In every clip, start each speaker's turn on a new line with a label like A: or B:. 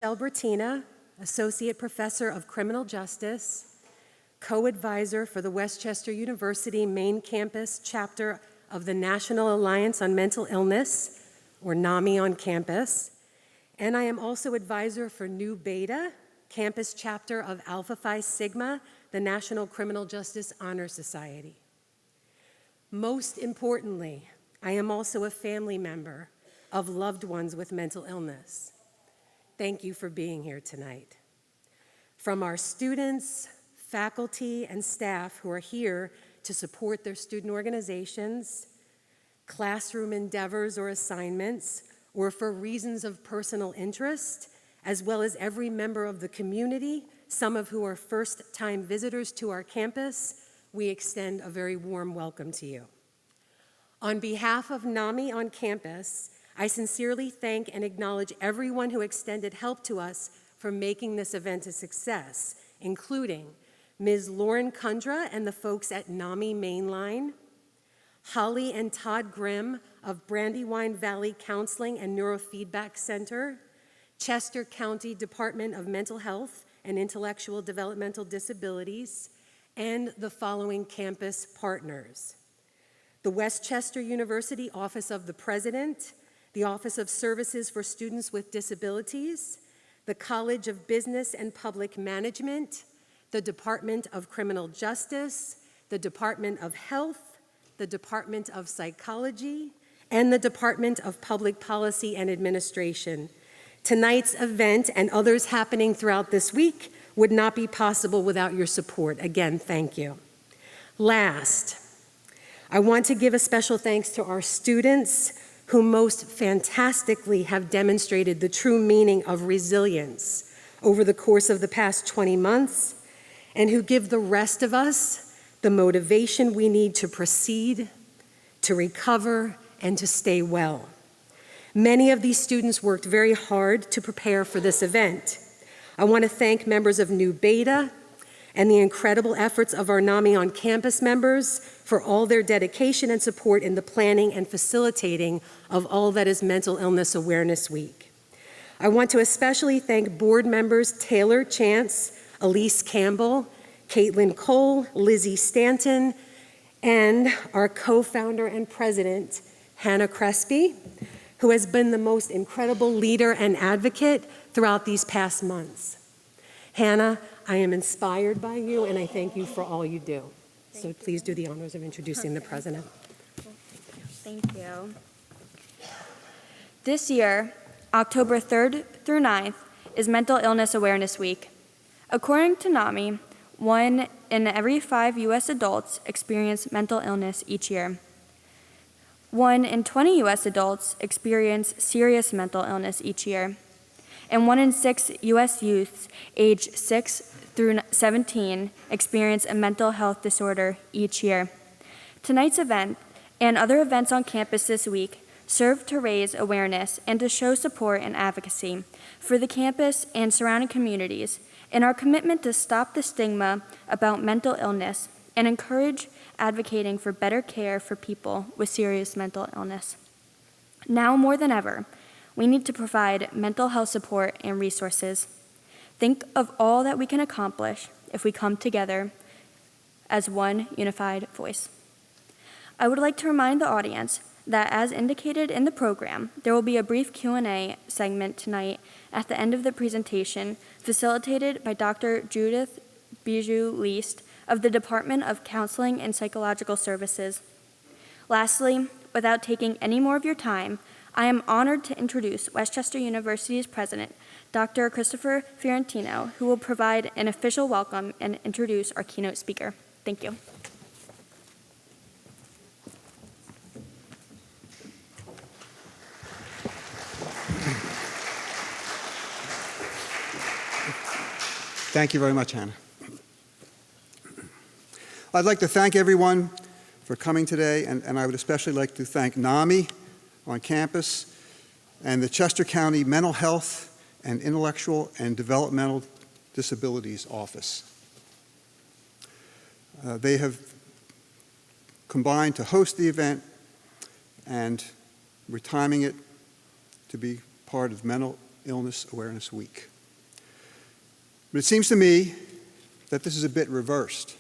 A: Albertina, Associate Professor of Criminal Justice, co-advisor for the Westchester University Main Campus chapter of the National Alliance on Mental Illness, or NAMI on campus, and I am also advisor for Nu Beta, campus chapter of Alpha Phi Sigma, the National Criminal Justice Honor Society. Most importantly, I am also a family member of loved ones with mental illness. Thank you for being here tonight. From our students, faculty, and staff who are here to support their student organizations, classroom endeavors or assignments, or for reasons of personal interest, as well as every member of the community, some of who are first-time visitors to our campus, we extend a very warm welcome to you. On behalf of NAMI on campus, I sincerely thank and acknowledge everyone who extended help to us for making this event a success, including Ms. Lauren Kundra and the folks at NAMI Mainline, Holly and Todd Grimm of Brandywine Valley Counseling and Neurofeedback Center, Chester County Department of Mental Health and Intellectual Developmental Disabilities, and the following campus partners: the Westchester University Office of the President, the Office of Services for Students with Disabilities, the College of Business and Public Management, the Department of Criminal Justice, the Department of Health, the Department of Psychology, and the Department of Public Policy and Administration. Tonight's event and others happening throughout this week would not be possible without your support. Again, thank you. Last, I want to give a special thanks to our students who most fantastically have demonstrated the true meaning of resilience over the course of the past 20 months, and who give the rest of us the motivation we need to proceed, to recover, and to stay well. Many of these students worked very hard to prepare for this event. I want to thank members of Nu Beta and the incredible efforts of our NAMI on campus members for all their dedication and support in the planning and facilitating of all that is Mental Illness Awareness Week. I want to especially thank board members Taylor Chance, Elise Campbell, Caitlin Cole, Lizzie Stanton, and our co-founder and president, Hannah Crespi, who has been the most incredible leader and advocate throughout these past months. Hannah, I am inspired by you, and I thank you for all you do. So please do the honors of introducing the president.
B: Thank you. This year, October 3rd through 9th, is Mental Illness Awareness Week. According to NAMI, 1 in every 5 U.S. adults experience mental illness each year. 1 in 20 U.S. adults experience serious mental illness each year. And 1 in 6 U.S. youths aged 6 through 17 experience a mental health disorder each year. Tonight's event and other events on campus this week serve to raise awareness and to show support and advocacy for the campus and surrounding communities in our commitment to stop the stigma about mental illness and encourage advocating for better care for people with serious mental illness. Now more than ever, we need to provide mental health support and resources. Think of all that we can accomplish if we come together as one unified voice. I would like to remind the audience that as indicated in the program, there will be a brief Q&A segment tonight at the end of the presentation, facilitated by Dr. Judith Bijou-Least of the Department of Counseling and Psychological Services. Lastly, without taking any more of your time, I am honored to introduce Westchester University's president, Dr. Christopher Fiorentino, who will provide an official welcome and introduce our keynote speaker. Thank you.
C: Thank you very much, Hannah. I'd like to thank everyone for coming today, and I would especially like to thank NAMI on campus and the Chester County Mental Health and Intellectual and Developmental Disabilities Office. They have combined to host the event, and we're timing it to be part of Mental Illness Awareness Week. But it seems to me that this is a bit reversed.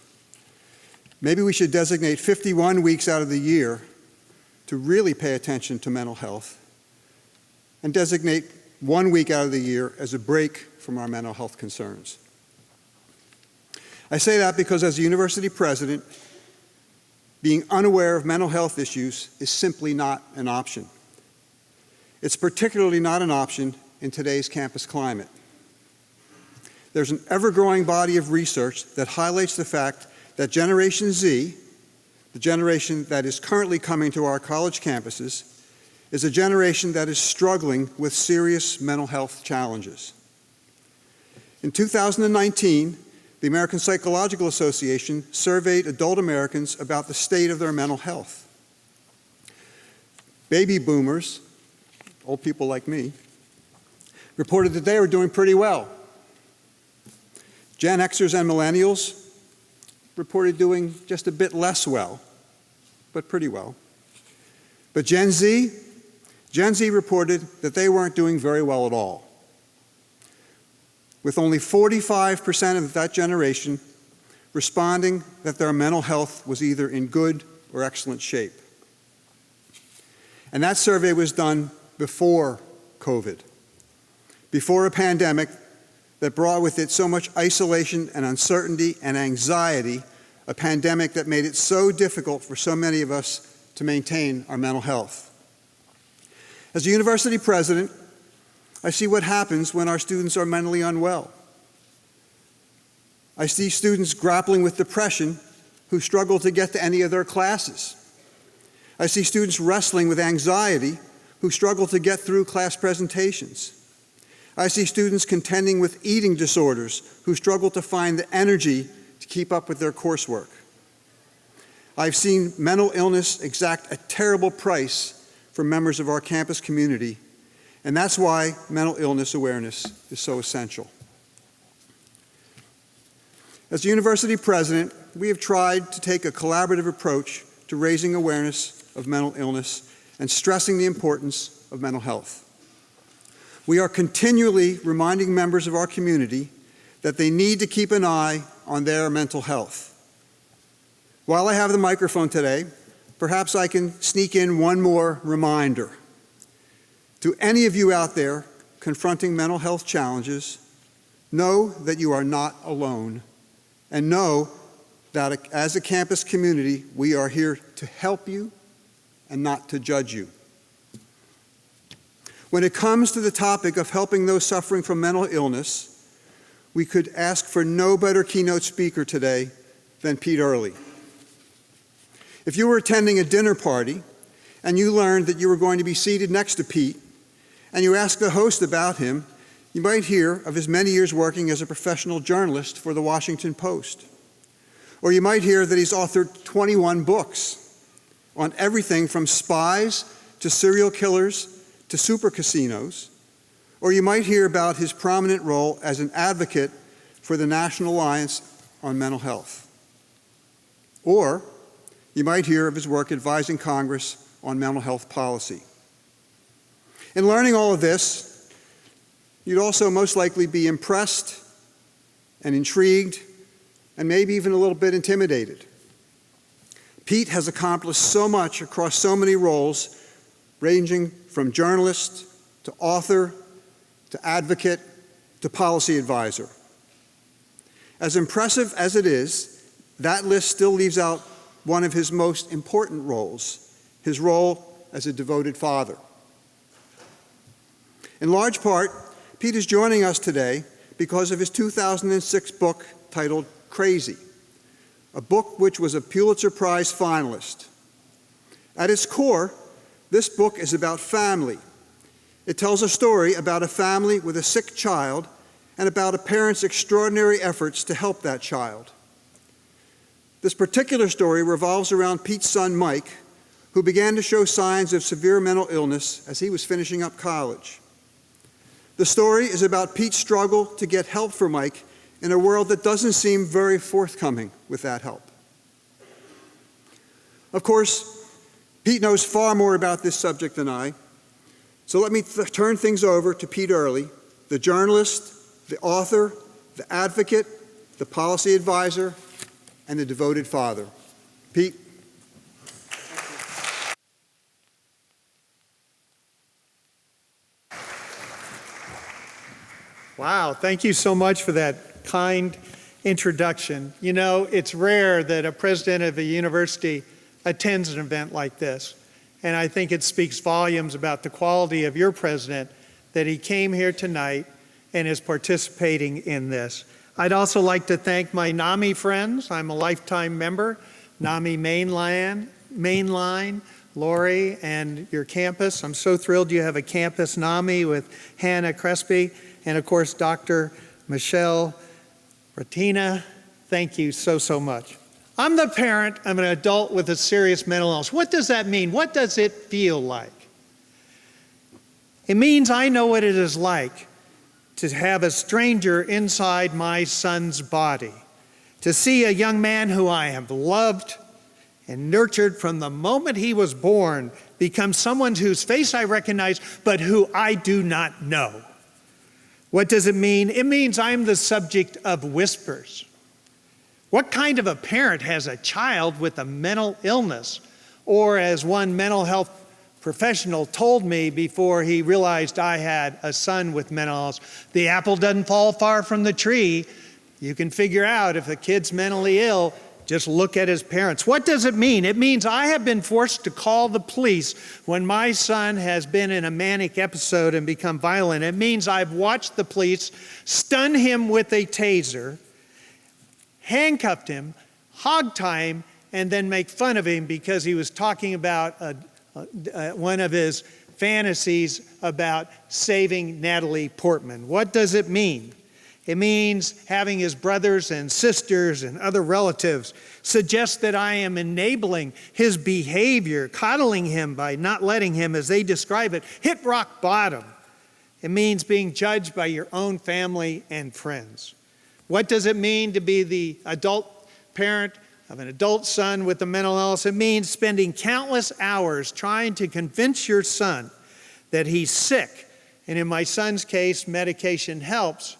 C: Maybe we should designate 51 weeks out of the year to really pay attention to mental health, and designate 1 week out of the year as a break from our mental health concerns. I say that because as a university president, being unaware of mental health issues is simply not an option. It's particularly not an option in today's campus climate. There's an ever-growing body of research that highlights the fact that Generation Z, the generation that is currently coming to our college campuses, is a generation that is struggling with serious mental health challenges. In 2019, the American Psychological Association surveyed adult Americans about the state of their mental health. Baby boomers, old people like me, reported that they were doing pretty well. Gen Xers and millennials reported doing just a bit less well, but pretty well. But Gen Z reported that they weren't doing very well at all, with only 45% of that generation responding that their mental health was either in good or excellent shape. And that survey was done before COVID, before a pandemic that brought with it so much isolation and uncertainty and anxiety, a pandemic that made it so difficult for so many of us to maintain our mental health. As a university president, I see what happens when our students are mentally unwell. I see students grappling with depression who struggle to get to any of their classes. I see students wrestling with anxiety who struggle to get through class presentations. I see students contending with eating disorders who struggle to find the energy to keep up with their coursework. I've seen mental illness exact a terrible price for members of our campus community, and that's why mental illness awareness is so essential. As a university president, we have tried to take a collaborative approach to raising awareness of mental illness and stressing the importance of mental health. We are continually reminding members of our community that they need to keep an eye on their mental health. While I have the microphone today, perhaps I can sneak in one more reminder. To any of you out there confronting mental health challenges, know that you are not alone, and know that as a campus community, we are here to help you and not to judge you. When it comes to the topic of helping those suffering from mental illness, we could ask for no better keynote speaker today than Pete Earley. If you were attending a dinner party and you learned that you were going to be seated next to Pete, and you asked the host about him, you might hear of his many years working as a professional journalist for the Washington Post. Or you might hear that he's authored 21 books on everything from spies to serial killers to super casinos. Or you might hear about his prominent role as an advocate for the National Alliance on Mental Health. Or you might hear of his work advising Congress on mental health policy. In learning all of this, you'd also most likely be impressed and intrigued and maybe even a little bit intimidated. Pete has accomplished so much across so many roles, ranging from journalist to author to advocate to policy advisor. As impressive as it is, that list still leaves out one of his most important roles, his role as a devoted father. In large part, Pete is joining us today because of his 2006 book titled Crazy, a book which was a Pulitzer Prize finalist. At its core, this book is about family. It tells a story about a family with a sick child and about a parent's extraordinary efforts to help that child. This particular story revolves around Pete's son, Mike, who began to show signs of severe mental illness as he was finishing up college. The story is about Pete's struggle to get help for Mike in a world that doesn't seem very forthcoming with that help. Of course, Pete knows far more about this subject than I, so let me turn things over to Pete Earley the journalist, the author, the advocate, the policy advisor, and the devoted father. Pete.
D: Wow, thank you so much for that kind introduction. You know, it's rare that a president of a university attends an event like this. And I think it speaks volumes about the quality of your president that he came here tonight and is participating in this. I'd also like to thank my NAMI friends. I'm a lifetime member, NAMI Mainline, Lori, and your campus. I'm so thrilled you have a campus NAMI with Hannah Crespi and, of course, Dr. Michelle Ratina. Thank you so much. I'm the parent of an adult with a serious mental illness. What does that mean? What does it feel like? It means I know what it is like to have a stranger inside my son's body, to see a young man who I have loved and nurtured from the moment he was born become someone whose face I recognize, but who I do not know. What does it mean? It means I'm the subject of whispers. What kind of a parent has a child with a mental illness? Or as one mental health professional told me before he realized I had a son with mental illness, the apple doesn't fall far from the tree. You can figure out if the kid's mentally ill, just look at his parents. What does it mean? It means I have been forced to call the police when my son has been in a manic episode and become violent. It means I've watched the police stun him with a taser, handcuffed him, hog-tie him, and then make fun of him because he was talking about one of his fantasies about saving Natalie Portman. What does it mean? It means having his brothers and sisters and other relatives suggest that I am enabling his behavior, coddling him by not letting him, as they describe it, hit rock bottom. It means being judged by your own family and friends. What does it mean to be the adult parent of an adult son with a mental illness? It means spending countless hours trying to convince your son that he's sick. And in my son's case, medication helps.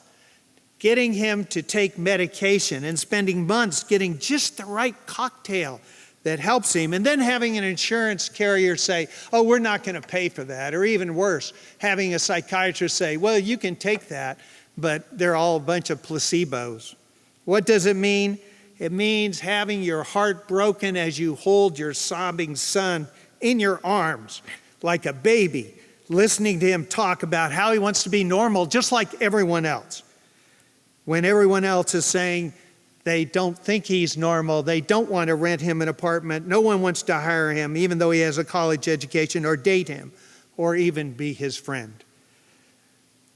D: Getting him to take medication and spending months getting just the right cocktail that helps him, and then having an insurance carrier say, oh, we're not going to pay for that, or even worse, having a psychiatrist say, well, you can take that, but they're all a bunch of placebos. What does it mean? It means having your heart broken as you hold your sobbing son in your arms like a baby, listening to him talk about how he wants to be normal just like everyone else. When everyone else is saying they don't think he's normal, they don't want to rent him an apartment, no one wants to hire him even though he has a college education, or date him, or even be his friend.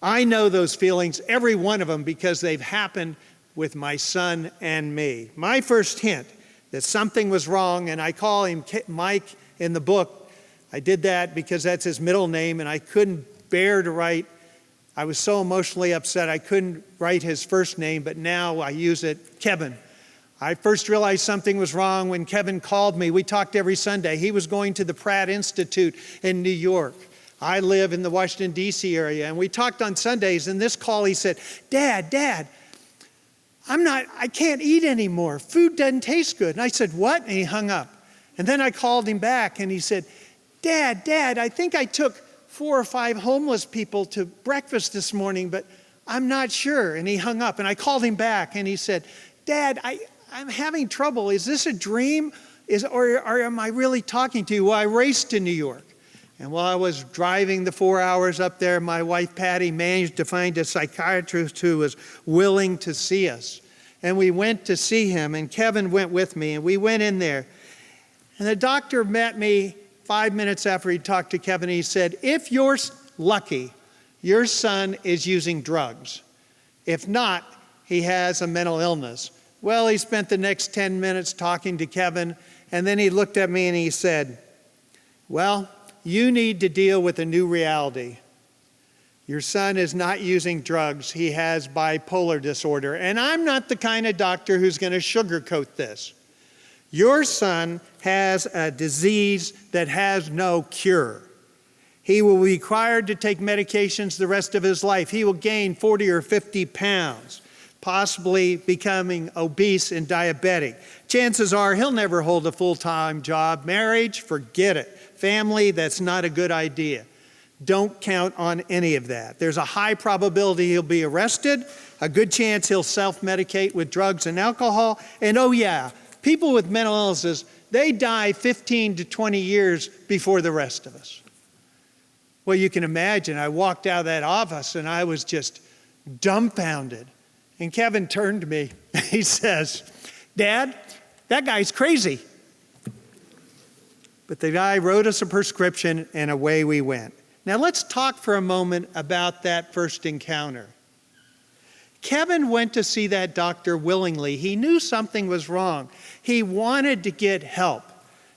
D: I know those feelings, every one of them, because they've happened with my son and me. My first hint that something was wrong, and I call him Mike in the book, I did that because that's his middle name, and I couldn't bear to write. I was so emotionally upset I couldn't write his first name, but now I use it, Kevin. I first realized something was wrong when Kevin called me. We talked every Sunday. He was going to the Pratt Institute in New York. I live in the Washington, D.C. area, and we talked on Sundays. In this call, he said, Dad, I can't eat anymore. Food doesn't taste good. And I said, what? And he hung up. And then I called him back, and he said, Dad, I think I took 4 or 5 homeless people to breakfast this morning, but I'm not sure. And he hung up, and I called him back, and he said, Dad, I'm having trouble. Is this a dream? Or am I really talking to you? Well, I raced to New York. And while I was driving the 4 hours up there, my wife, Patty, managed to find a psychiatrist who was willing to see us. And we went to see him, and Kevin went with me, and we went in there. And the doctor met me 5 minutes after he talked to Kevin. He said, if you're lucky, your son is using drugs. If not, he has a mental illness. Well, he spent the next 10 minutes talking to Kevin, and then he looked at me and he said, well, you need to deal with a new reality. Your son is not using drugs. He has bipolar disorder. And I'm not the kind of doctor who's going to sugarcoat this. Your son has a disease that has no cure. He will be required to take medications the rest of his life. He will gain 40 or 50 pounds, possibly becoming obese and diabetic. Chances are he'll never hold a full-time job. Marriage, forget it. Family, that's not a good idea. Don't count on any of that. There's a high probability he'll be arrested, a good chance he'll self-medicate with drugs and alcohol, and oh yeah, people with mental illnesses, they die 15 to 20 years before the rest of us. Well, you can imagine, I walked out of that office and I was just dumbfounded. And Kevin turned to me, he says, "Dad, that guy's crazy." But the guy wrote us a prescription and away we went. Now let's talk for a moment about that first encounter. Kevin went to see that doctor willingly. He knew something was wrong. He wanted to get help,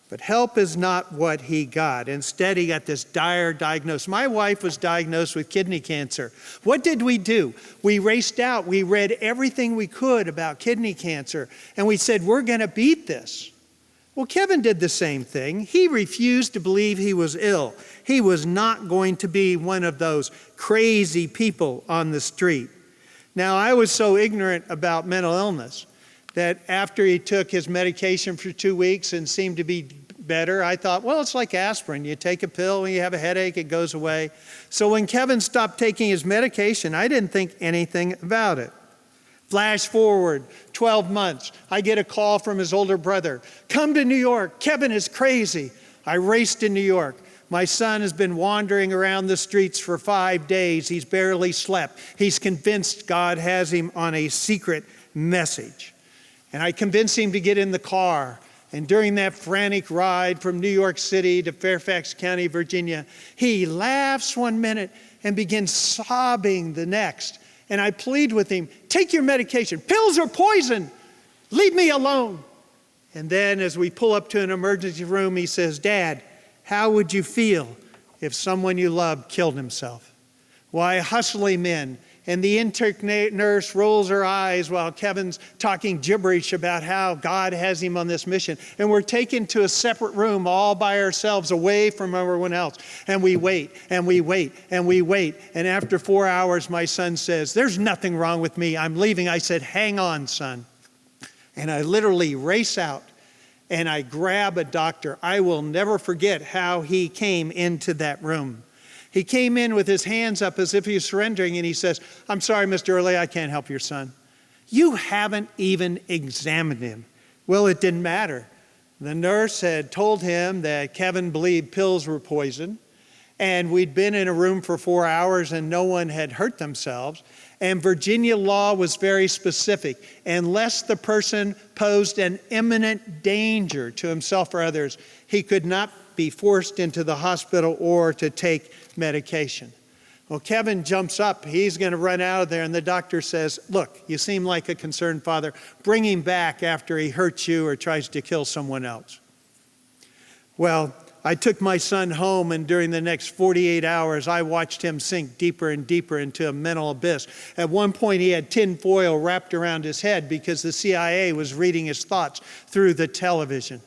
D: but help is not what he got. Instead, he got this dire diagnosis. My wife was diagnosed with kidney cancer. What did we do? We raced out. We read everything we could about kidney cancer, and we said, we're going to beat this. Well, Kevin did the same thing. He refused to believe he was ill. He was not going to be one of those crazy people on the street. Now, I was so ignorant about mental illness that after he took his medication for 2 weeks and seemed to be better, I thought, well, it's like aspirin. You take a pill, when you have a headache, it goes away. So when Kevin stopped taking his medication, I didn't think anything about it. Flash forward 12 months, I get a call from his older brother. "Come to New York, Kevin is crazy." I raced to New York. My son has been wandering around the streets for 5 days. He's barely slept. He's convinced God has him on a secret message. And I convinced him to get in the car. And during that frantic ride from New York City to Fairfax County, Virginia, he laughs one minute and begins sobbing the next. And I plead with him, "Take your medication. Pills are poison. Leave me alone." And then as we pull up to an emergency room, he says, "Dad, how would you feel if someone you loved killed himself?" Well, I hustle him in, and the intake nurse rolls her eyes while Kevin's talking gibberish about how God has him on this mission. And we're taken to a separate room all by ourselves, away from everyone else. And we wait, and we wait, and we wait. And after 4 hours, my son says, "There's nothing wrong with me. I'm leaving." I said, "Hang on, son." And I literally race out, and I grab a doctor. I will never forget how he came into that room. He came in with his hands up as if he was surrendering, and he says, "I'm sorry, Mr. Earley, I can't help your son. You haven't even examined him." Well, it didn't matter. The nurse had told him that Kevin believed pills were poison, and we'd been in a room for 4 hours and no one had hurt themselves. And Virginia law was very specific. Unless the person posed an imminent danger to himself or others, he could not be forced into the hospital or to take medication. Well, Kevin jumps up. He's going to run out of there, and the doctor says, "Look, you seem like a concerned father. Bring him back after he hurts you or tries to kill someone else." Well, I took my son home, and during the next 48 hours, I watched him sink deeper and deeper into a mental abyss. At one point, he had tin foil wrapped around his head because the CIA was reading his thoughts through the television.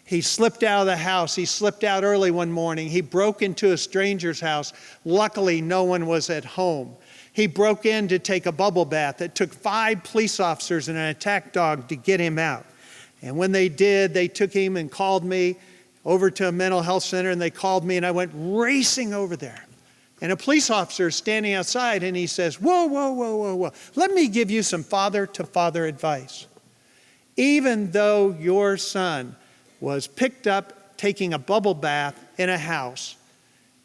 D: He slipped out of the house. He slipped out early one morning. He broke into a stranger's house. Luckily, no one was at home. He broke in to take a bubble bath. It took 5 police officers and an attack dog to get him out. And when they did, they took him and called me over to a mental health center, and they called me, and I went racing over there. And a police officer is standing outside, and he says, "Whoa, whoa, whoa, whoa, whoa. Let me give you some father-to-father advice. Even though your son was picked up taking a bubble bath in a house,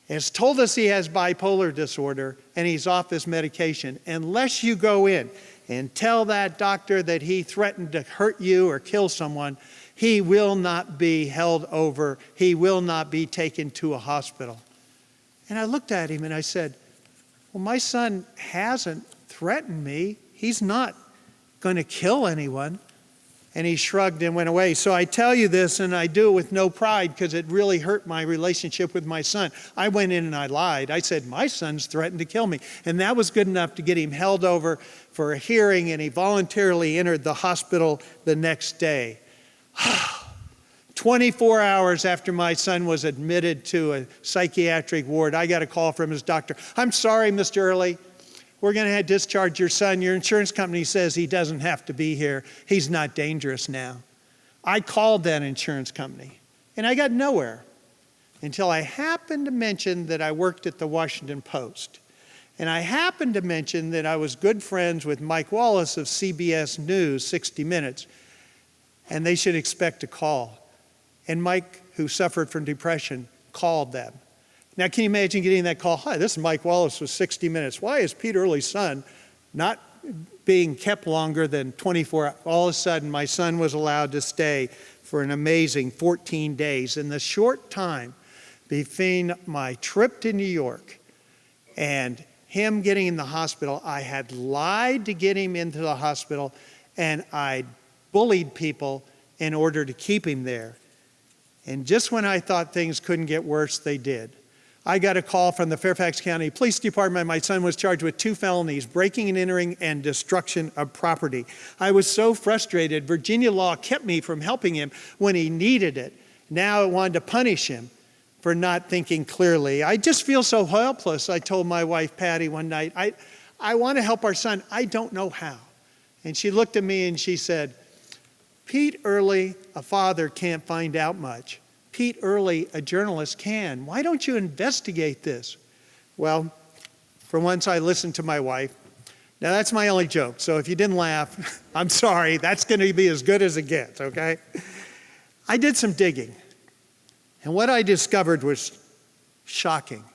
D: has told us he has bipolar disorder, and he's off his medication, unless you go in and tell that doctor that he threatened to hurt you or kill someone, he will not be held over. He will not be taken to a hospital." And I looked at him and I said, "Well, my son hasn't threatened me. He's not going to kill anyone." And he shrugged and went away. So I tell you this, and I do it with no pride because it really hurt my relationship with my son. I went in and I lied. I said, "My son's threatened to kill me." And that was good enough to get him held over for a hearing, and he voluntarily entered the hospital the next day. 24 hours after my son was admitted to a psychiatric ward, I got a call from his doctor. I'm sorry, Mr. Earley. We're going to discharge your son. Your insurance company says he doesn't have to be here. He's not dangerous now. I called that insurance company, and I got nowhere until I happened to mention that I worked at the Washington Post. And I happened to mention that I was good friends with Mike Wallace of CBS News, 60 Minutes, and they should expect a call. And Mike, who suffered from depression, called them. Now, can you imagine getting that call? Hi, this is Mike Wallace with 60 Minutes. Why is Pete Earley's son not being kept longer than 24 hours? All of a sudden, my son was allowed to stay for an amazing 14 days. In the short time between my trip to New York and him getting in the hospital, I had lied to get him into the hospital, and I bullied people in order to keep him there. And just when I thought things couldn't get worse, they did. I got a call from the Fairfax County Police Department. My son was charged with 2 felonies, breaking and entering and destruction of property. I was so frustrated. Virginia law kept me from helping him when he needed it. Now it wanted to punish him for not thinking clearly. I just feel so helpless. I told my wife, Patty, one night, I want to help our son. I don't know how. And she looked at me and she said, Pete Earley, a father, can't find out much. Pete Earley, a journalist, can. Why don't you investigate this? Well, for once I listened to my wife. Now that's my only joke, so if you didn't laugh, I'm sorry. That's going to be as good as it gets, okay? I did some digging, and what I discovered was shocking.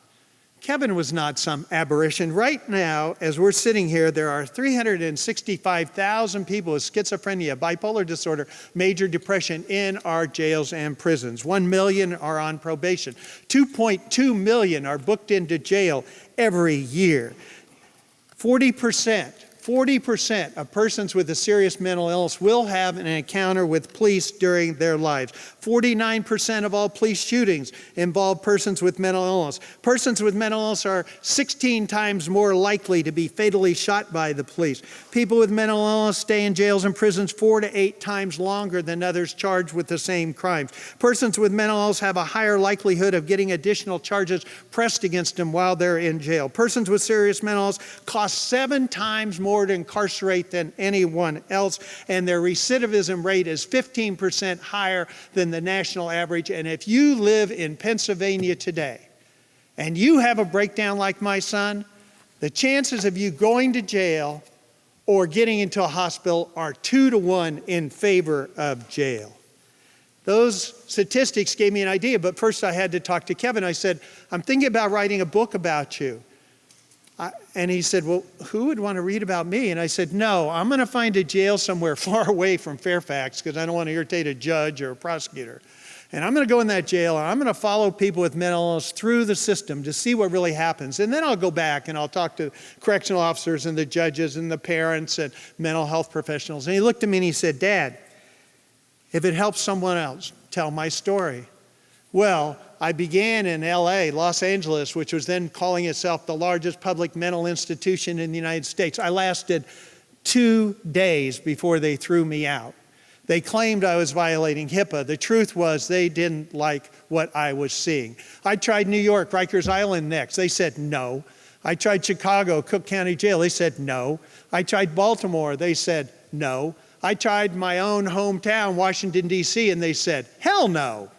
D: Kevin was not some aberration. Right now, as we're sitting here, there are 365,000 people with schizophrenia, bipolar disorder, major depression in our jails and prisons. 1 million are on probation. 2.2 million are booked into jail every year. 40% of persons with a serious mental illness will have an encounter with police during their lives. 49% of all police shootings involve persons with mental illness. Persons with mental illness are 16 times more likely to be fatally shot by the police. People with mental illness stay in jails and prisons 4 to 8 times longer than others charged with the same crimes. Persons with mental illness have a higher likelihood of getting additional charges pressed against them while they're in jail. Persons with serious mental illness cost 7 times more to incarcerate than anyone else, and their recidivism rate is 15% higher than the national average. And if you live in Pennsylvania today and you have a breakdown like my son, the chances of you going to jail or getting into a hospital are 2 to 1 in favor of jail. Those statistics gave me an idea, but first I had to talk to Kevin. I said, I'm thinking about writing a book about you. And he said, well, who would want to read about me? And I said, no, I'm going to find a jail somewhere far away from Fairfax because I don't want to irritate a judge or a prosecutor. And I'm going to go in that jail and I'm going to follow people with mental illness through the system to see what really happens. And then I'll go back and I'll talk to correctional officers and the judges and the parents and mental health professionals. And he looked at me and he said, Dad, if it helps someone else, tell my story. Well, I began in LA, Los Angeles, which was then calling itself the largest public mental institution in the United States. I lasted 2 days before they threw me out. They claimed I was violating HIPAA. The truth was they didn't like what I was seeing. I tried New York, Rikers Island next. They said no. I tried Chicago, Cook County Jail. They said no. I tried Baltimore. They said no. I tried my own hometown, Washington, D.C., and they said, hell no.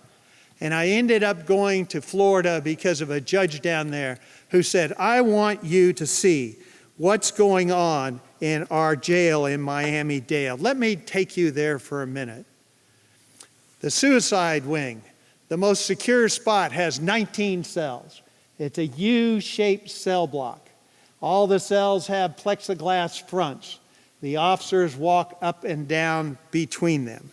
D: And I ended up going to Florida because of a judge down there who said, I want you to see what's going on in our jail in Miami-Dade. Let me take you there for a minute. The suicide wing, the most secure spot, has 19 cells. It's a U-shaped cell block. All the cells have plexiglass fronts. The officers walk up and down between them.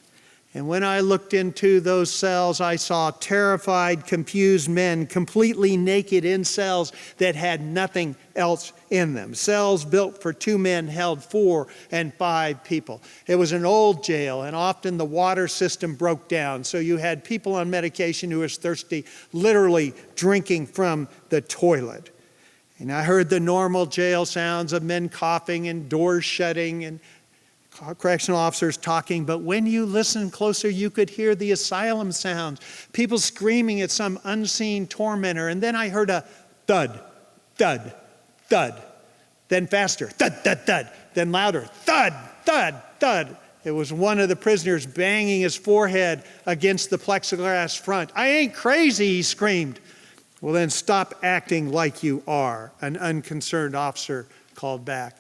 D: And when I looked into those cells, I saw terrified, confused men completely naked in cells that had nothing else in them. Cells built for 2 men held 4 and 5 people. It was an old jail, and often the water system broke down. So you had people on medication who was thirsty, literally drinking from the toilet. And I heard the normal jail sounds of men coughing and doors shutting and correctional officers talking, but when you listened closer, you could hear the asylum sounds, people screaming at some unseen tormentor. And then I heard a thud, thud, thud. Then faster, thud, thud, thud. Then louder, thud, thud, thud. It was one of the prisoners banging his forehead against the plexiglass front. "I ain't crazy," he screamed. "Well, then stop acting like you are," an unconcerned officer called back.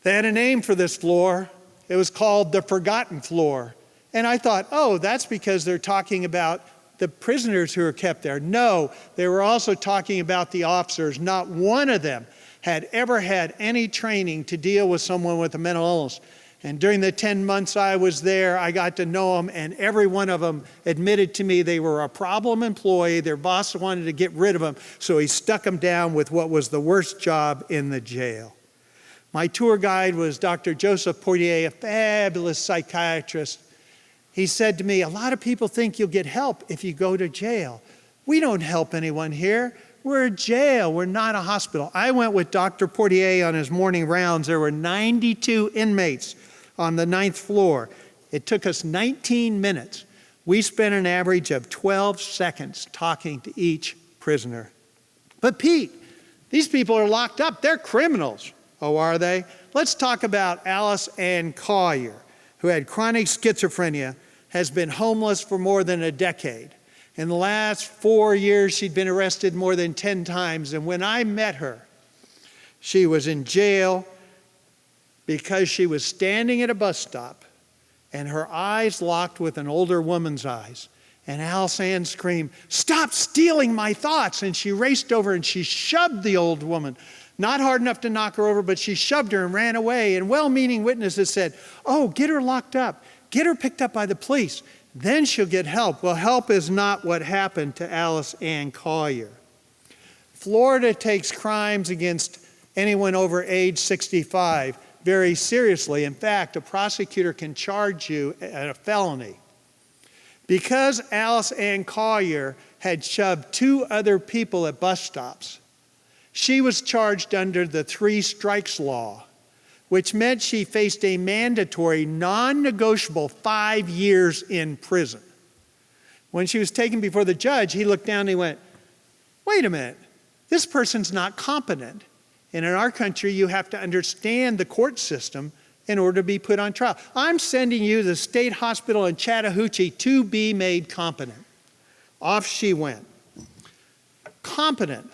D: They had a name for this floor. It was called the forgotten floor. And I thought, oh, that's because they're talking about the prisoners who are kept there. No, they were also talking about the officers. Not one of them had ever had any training to deal with someone with a mental illness. And during the 10 months I was there, I got to know them, and every one of them admitted to me they were a problem employee. Their boss wanted to get rid of them, so he stuck them down with what was the worst job in the jail. My tour guide was Dr. Joseph Portier, a fabulous psychiatrist. He said to me, "A lot of people think you'll get help if you go to jail. We don't help anyone here. We're a jail. We're not a hospital." I went with Dr. Portier on his morning rounds. There were 92 inmates on the 9th floor. It took us 19 minutes. We spent an average of 12 seconds talking to each prisoner. "But Pete, these people are locked up. They're criminals." "Oh, are they?" Let's talk about Alice Ann Collier, who had chronic schizophrenia, has been homeless for more than a decade. In the last 4 years, she'd been arrested more than 10 times. And when I met her, she was in jail because she was standing at a bus stop and her eyes locked with an older woman's eyes. And Alice Ann screamed, "Stop stealing my thoughts!" And she raced over and she shoved the old woman. Not hard enough to knock her over, but she shoved her and ran away. And well-meaning witnesses said, "Oh, get her locked up. Get her picked up by the police. Then she'll get help." Well, help is not what happened to Alice Ann Collier. Florida takes crimes against anyone over age 65 very seriously. In fact, a prosecutor can charge you at a felony. Because Alice Ann Collier had shoved 2 other people at bus stops, she was charged under the 3 strikes law, which meant she faced a mandatory, non-negotiable 5 years in prison. When she was taken before the judge, he looked down and he went, "Wait a minute, this person's not competent. And in our country, you have to understand the court system in order to be put on trial. I'm sending you to the state hospital in Chattahoochee to be made competent." Off she went. Competent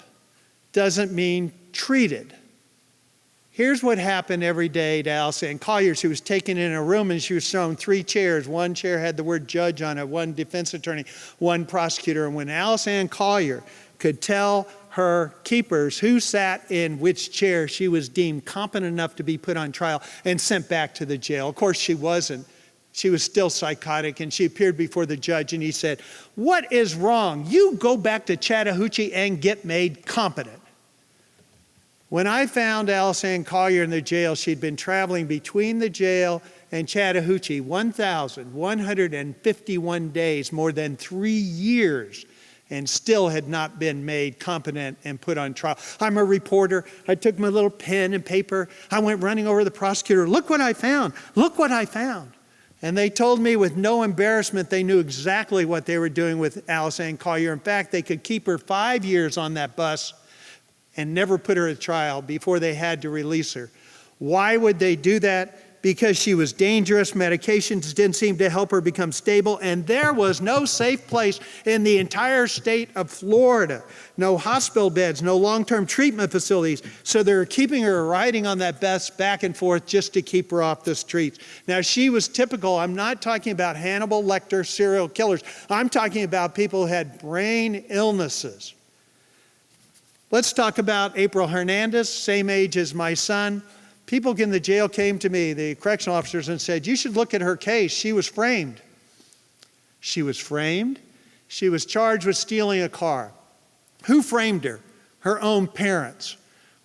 D: doesn't mean treated. Here's what happened every day to Alice Ann Collier. She was taken in a room and she was shown 3 chairs. One chair had the word judge on it, one defense attorney, one prosecutor. And when Alice Ann Collier could tell her keepers who sat in which chair, she was deemed competent enough to be put on trial and sent back to the jail. Of course, she wasn't. She was still psychotic, and she appeared before the judge, and he said, "What is wrong? You go back to Chattahoochee and get made competent." When I found Alice Ann Collier in the jail, she'd been traveling between the jail and Chattahoochee 1,151 days, more than 3 years, and still had not been made competent and put on trial. I'm a reporter. I took my little pen and paper. I went running over to the prosecutor. "Look what I found. Look what I found." And they told me with no embarrassment they knew exactly what they were doing with Alice Ann Collier. In fact, they could keep her 5 years on that bus and never put her at trial before they had to release her. Why would they do that? Because she was dangerous, medications didn't seem to help her become stable, and there was no safe place in the entire state of Florida. No hospital beds, no long-term treatment facilities, so they were keeping her riding on that bus back and forth just to keep her off the streets. Now, she was typical. I'm not talking about Hannibal Lecter serial killers. I'm talking about people who had brain illnesses. Let's talk about April Hernandez, same age as my son. People in the jail came to me, the correctional officers, and said, "You should look at her case. She was framed." She was framed? She was charged with stealing a car. Who framed her? Her own parents.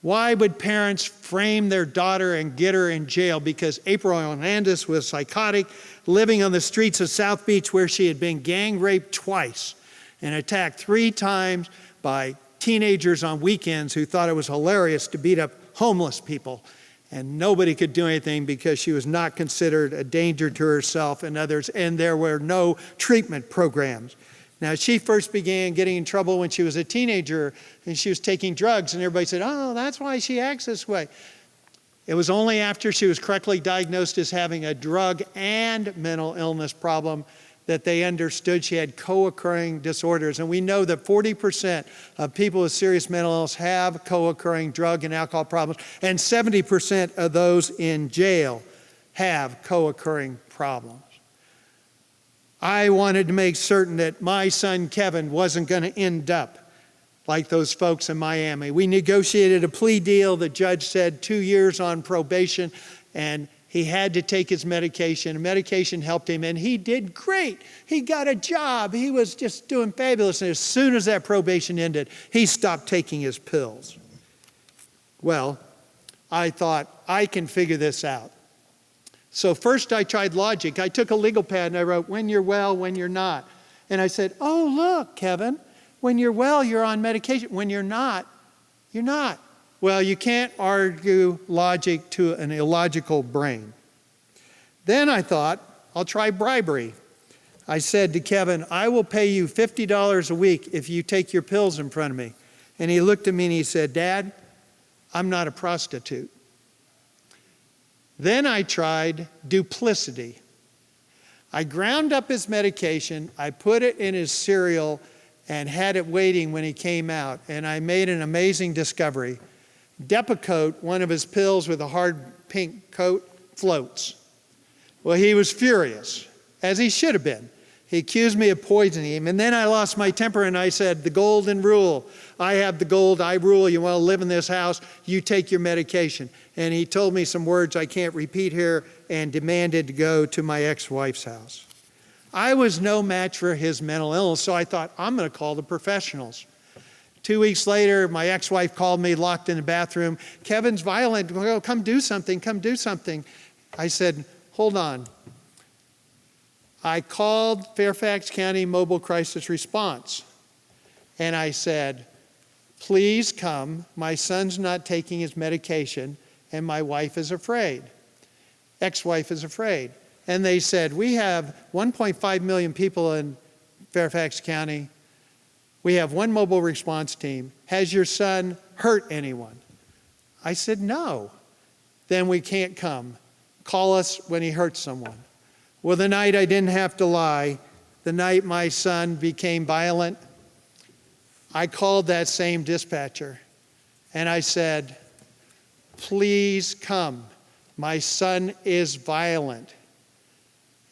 D: Why would parents frame their daughter and get her in jail? Because April Hernandez was psychotic, living on the streets of South Beach where she had been gang raped twice and attacked 3 times by teenagers on weekends who thought it was hilarious to beat up homeless people. and nobody could do anything because she was not considered a danger to herself and others, and there were no treatment programs. Now, she first began getting in trouble when she was a teenager, and she was taking drugs, and everybody said, oh, that's why she acts this way. It was only after she was correctly diagnosed as having a drug and mental illness problem that they understood she had co-occurring disorders. And we know that 40% of people with serious mental illness have co-occurring drug and alcohol problems, and 70% of those in jail have co-occurring problems. I wanted to make certain that my son Kevin wasn't going to end up like those folks in Miami. We negotiated a plea deal. The judge said 2 years on probation, and he had to take his medication. Medication helped him, and he did great. He got a job. He was just doing fabulous. And as soon as that probation ended, he stopped taking his pills. Well, I thought, I can figure this out. So first I tried logic. I took a legal pad and I wrote, when you're well, when you're not. And I said, oh, look, Kevin, when you're well, you're on medication. When you're not, you're not. Well, you can't argue logic to an illogical brain. Then I thought, I'll try bribery. I said to Kevin, I will pay you $50 a week if you take your pills in front of me. And he looked at me and he said, Dad, I'm not a prostitute. Then I tried duplicity. I ground up his medication, I put it in his cereal, and had it waiting when he came out. And I made an amazing discovery. Depakote, one of his pills with a hard pink coat, floats. Well, he was furious, as he should have been. He accused me of poisoning him, and then I lost my temper and I said, the golden rule. I have the gold, I rule. You want to live in this house, you take your medication. And he told me some words I can't repeat here and demanded to go to my ex-wife's house. I was no match for his mental illness, so I thought, I'm going to call the professionals. 2 weeks later, my ex-wife called me, locked in the bathroom. Kevin's violent. Oh, come do something, come do something. I said, hold on. I called Fairfax County Mobile Crisis Response. And I said, please come. My son's not taking his medication, and my wife is afraid. Ex-wife is afraid. And they said, we have 1.5 million people in Fairfax County. We have one mobile response team. Has your son hurt anyone? I said, no. Then we can't come. Call us when he hurts someone. Well, the night I didn't have to lie, the night my son became violent, I called that same dispatcher and I said, please come. My son is violent.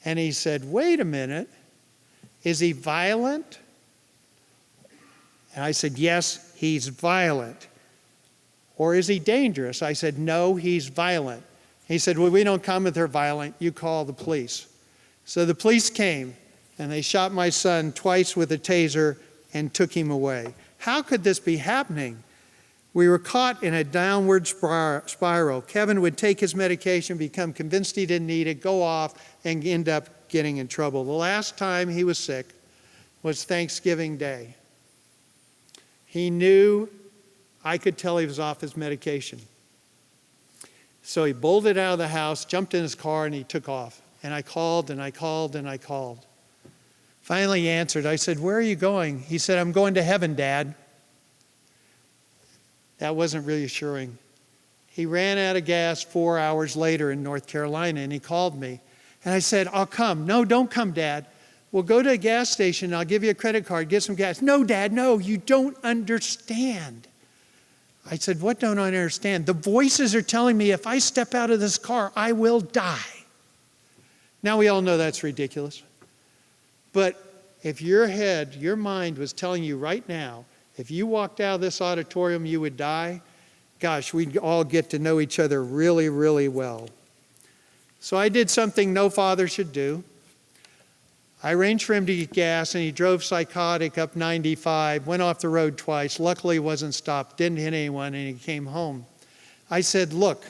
D: And he said, wait a minute, is he violent? And I said, yes, he's violent. Or is he dangerous? I said, no, he's violent. He said, well, we don't come if they're violent. You call the police. So the police came, and they shot my son twice with a taser and took him away. How could this be happening? We were caught in a downward spiral. Kevin would take his medication, become convinced he didn't need it, go off, and end up getting in trouble. The last time he was sick was Thanksgiving Day. He knew I could tell he was off his medication. So he bolted out of the house, jumped in his car, and he took off. And I called and I called and I called. Finally he answered. I said, where are you going? He said, I'm going to heaven, Dad. That wasn't reassuring. He ran out of gas 4 hours later in North Carolina, and he called me. And I said, I'll come. No, don't come, Dad. We'll go to a gas station, and I'll give you a credit card, get some gas. No, Dad, no, you don't understand. I said, what don't I understand? The voices are telling me if I step out of this car, I will die. Now we all know that's ridiculous. But if your head, your mind was telling you right now, if you walked out of this auditorium, you would die, gosh, we'd all get to know each other really, really well. So I did something no father should do. I arranged for him to get gas, and he drove psychotic up 95, went off the road twice, luckily wasn't stopped, didn't hit anyone, and he came home. I said, look,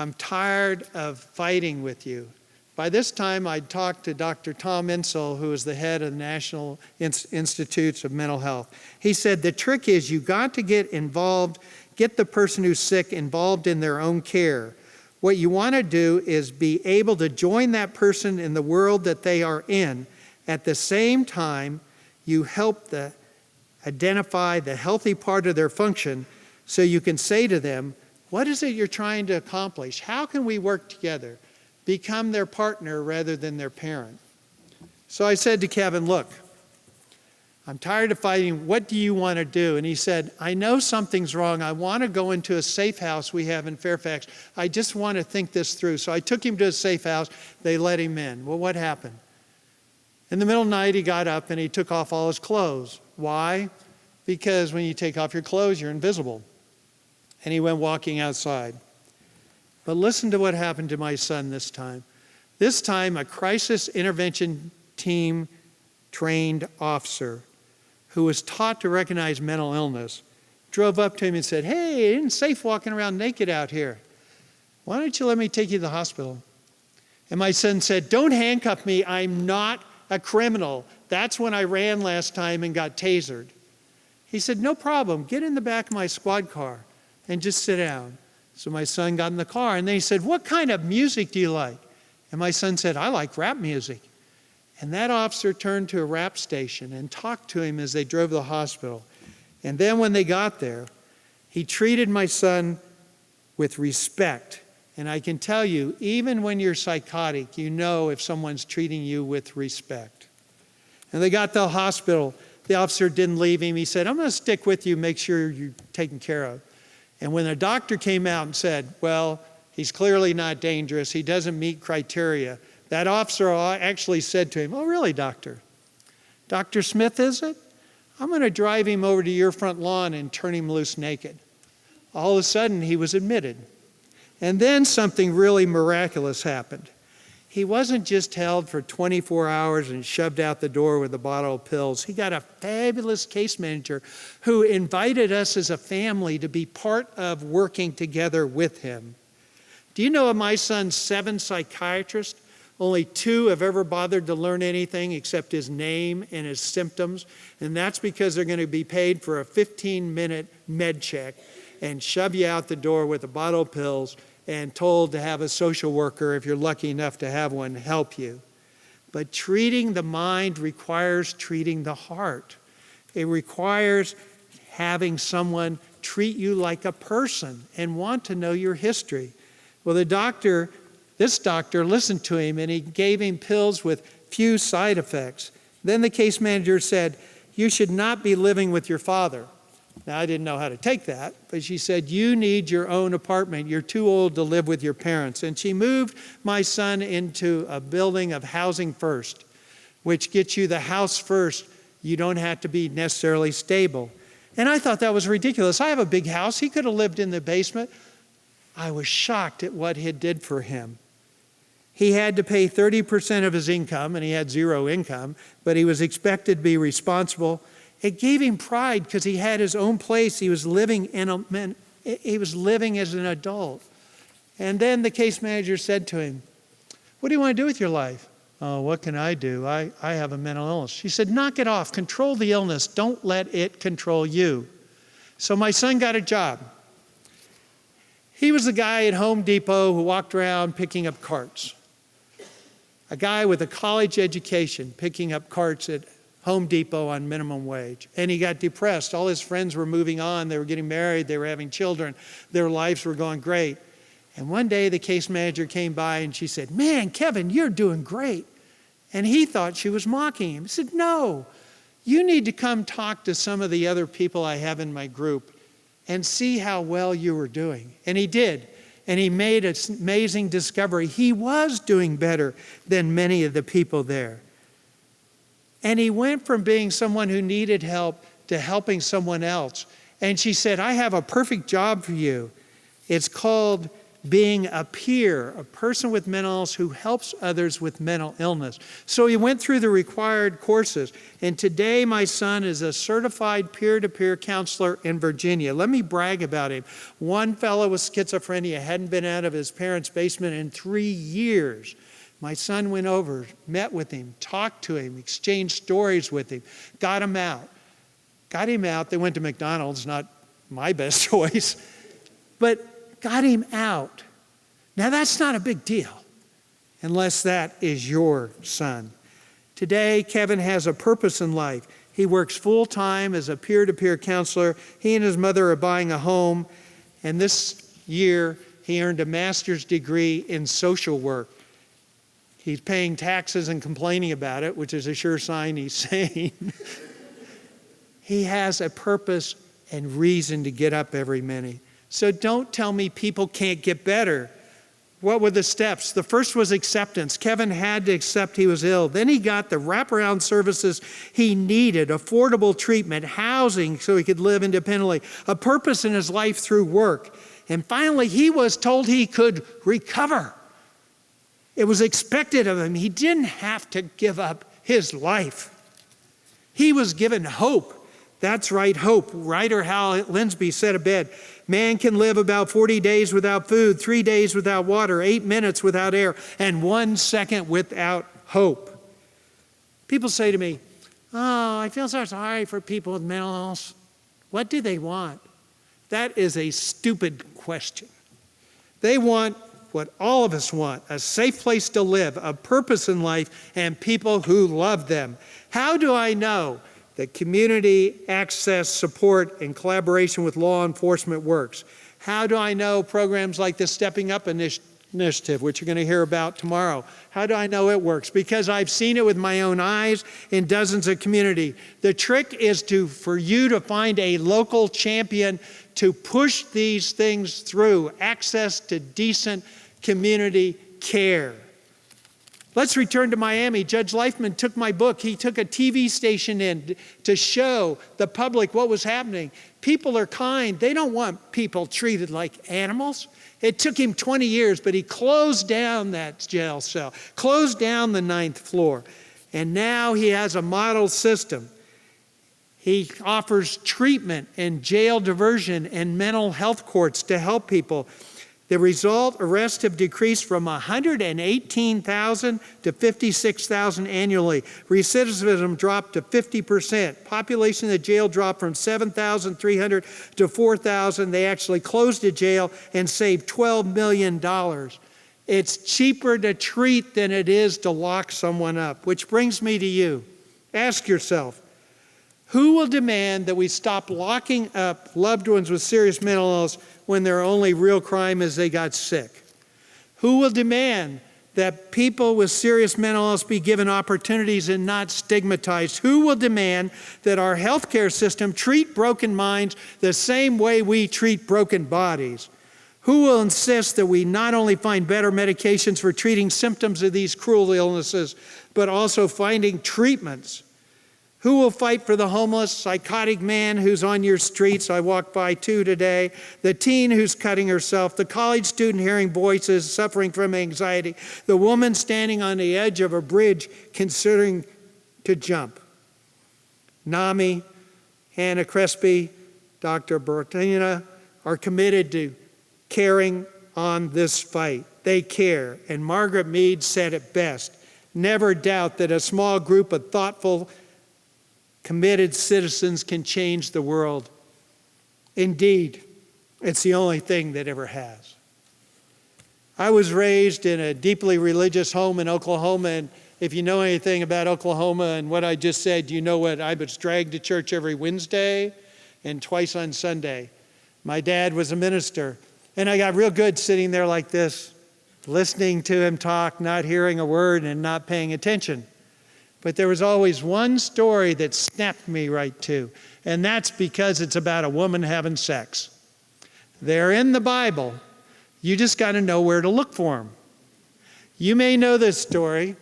D: I'm tired of fighting with you. By this time, I'd talked to Dr. Tom Insel, who is the head of the National Institutes of Mental Health. He said, the trick is you got to get involved, get the person who's sick involved in their own care. What you want to do is be able to join that person in the world that they are in. At the same time, you help identify the healthy part of their function so you can say to them, what is it you're trying to accomplish? How can we work together? Become their partner rather than their parent. So I said to Kevin, look, I'm tired of fighting. What do you want to do? And he said, I know something's wrong. I want to go into a safe house we have in Fairfax. I just want to think this through. So I took him to a safe house. They let him in. Well, what happened? In the middle of the night, he got up and he took off all his clothes. Why? Because when you take off your clothes, you're invisible. And he went walking outside. But listen to what happened to my son this time. This time, a crisis intervention team trained officer who was taught to recognize mental illness drove up to him and said, hey, it isn't safe walking around naked out here. Why don't you let me take you to the hospital? And my son said, don't handcuff me. I'm not a criminal. That's when I ran last time and got tasered. He said, no problem. Get in the back of my squad car and just sit down. So my son got in the car, and then he said, what kind of music do you like? And my son said, I like rap music. And that officer turned to a rap station and talked to him as they drove to the hospital. And then when they got there, he treated my son with respect. And I can tell you, even when you're psychotic, you know if someone's treating you with respect. And they got to the hospital. The officer didn't leave him. He said, I'm going to stick with you, make sure you're taken care of. And when the doctor came out and said, well, he's clearly not dangerous, he doesn't meet criteria, that officer actually said to him, oh, really, doctor? Dr. Smith, is it? I'm going to drive him over to your front lawn and turn him loose naked. All of a sudden, he was admitted. And then something really miraculous happened. He wasn't just held for 24 hours and shoved out the door with a bottle of pills. He got a fabulous case manager who invited us as a family to be part of working together with him. Do you know of my son's 7 psychiatrists? Only 2 have ever bothered to learn anything except his name and his symptoms. And that's because they're going to be paid for a 15-minute med check and shove you out the door with a bottle of pills and told to have a social worker, if you're lucky enough to have one, help you. But treating the mind requires treating the heart. It requires having someone treat you like a person and want to know your history. Well, this doctor listened to him and he gave him pills with few side effects. Then the case manager said, you should not be living with your father. Now, I didn't know how to take that, but she said, you need your own apartment. You're too old to live with your parents. And she moved my son into a building of Housing First, which gets you the house first. You don't have to be necessarily stable. And I thought that was ridiculous. I have a big house. He could have lived in the basement. I was shocked at what it did for him. He had to pay 30% of his income, and he had 0 income, but he was expected to be responsible. It gave him pride because he had his own place. He was living as an adult. And then the case manager said to him, what do you want to do with your life? Oh, what can I do? I have a mental illness. She said, knock it off. Control the illness. Don't let it control you. So my son got a job. He was the guy at Home Depot who walked around picking up carts. A guy with a college education picking up carts at Home Depot on minimum wage. And he got depressed. All his friends were moving on. They were getting married. They were having children. Their lives were going great. And one day the case manager came by and she said, man, Kevin, you're doing great. And he thought she was mocking him. He said, no, you need to come talk to some of the other people I have in my group and see how well you were doing. And he did. And he made an amazing discovery. He was doing better than many of the people there. And he went from being someone who needed help to helping someone else. And she said, I have a perfect job for you. It's called being a peer, a person with mental illness who helps others with mental illness. So he went through the required courses. And today my son is a certified peer-to-peer counselor in Virginia. Let me brag about him. One fellow with schizophrenia hadn't been out of his parents' basement in 3 years My son went over, met with him, talked to him, exchanged stories with him, got him out. Got him out. They went to McDonald's, not my best choice, but got him out. Now that's not a big deal unless that is your son. Today, Kevin has a purpose in life. He works full-time as a peer-to-peer counselor. He and his mother are buying a home, and this year he earned a master's degree in social work. He's paying taxes and complaining about it, which is a sure sign he's sane. He has a purpose and reason to get up every minute. So don't tell me people can't get better. What were the steps? The first was acceptance. Kevin had to accept he was ill. Then he got the wraparound services he needed, affordable treatment, housing so he could live independently, a purpose in his life through work. And finally, he was told he could recover. It was expected of him. He didn't have to give up his life. He was given hope. That's right, hope. Writer Hal Linsby said a bit, man can live about 40 days without food, 3 days without water, 8 minutes without air, and 1 second without hope. People say to me, oh, I feel so sorry for people with mental illness. What do they want? That is a stupid question. They want what all of us want, a safe place to live, a purpose in life, and people who love them. How do I know that community access, support, and collaboration with law enforcement works? How do I know programs like the Stepping Up Initiative, which you're going to hear about tomorrow, how do I know it works? Because I've seen it with my own eyes in dozens of communities. The trick is for you to find a local champion to push these things through, access to decent community care. Let's return to Miami. Judge Leifman took my book. He took a TV station in to show the public what was happening. People are kind. They don't want people treated like animals. It took him 20 years, but he closed down that jail cell, closed down the 9th floor, and now he has a model system. He offers treatment and jail diversion and mental health courts to help people. The result, arrests have decreased from 118,000 to 56,000 annually. Recidivism dropped to 50%. Population of the jail dropped from 7,300 to 4,000. They actually closed the jail and saved $12 million. It's cheaper to treat than it is to lock someone up, which brings me to you. Ask yourself, who will demand that we stop locking up loved ones with serious mental illness when their only real crime is they got sick? Who will demand that people with serious mental illness be given opportunities and not stigmatized? Who will demand that our healthcare system treat broken minds the same way we treat broken bodies? Who will insist that we not only find better medications for treating symptoms of these cruel illnesses, but also finding treatments? Who will fight for the homeless, psychotic man who's on your streets? I walked by 2 today. The teen who's cutting herself. The college student hearing voices, suffering from anxiety. The woman standing on the edge of a bridge considering to jump. NAMI, Hannah Crespi, Dr. Bertina are committed to carrying on this fight. They care. And Margaret Mead said it best. Never doubt that a small group of thoughtful, committed citizens can change the world. Indeed, it's the only thing that ever has. I was raised in a deeply religious home in Oklahoma, and if you know anything about Oklahoma and what I just said, you know what I was dragged to church every Wednesday and twice on Sunday. My dad was a minister, and I got real good sitting there like this, listening to him talk, not hearing a word and not paying attention. But there was always one story that snapped me right to, and that's because it's about a woman having sex. They're in the Bible. You just got to know where to look for them. You may know this story.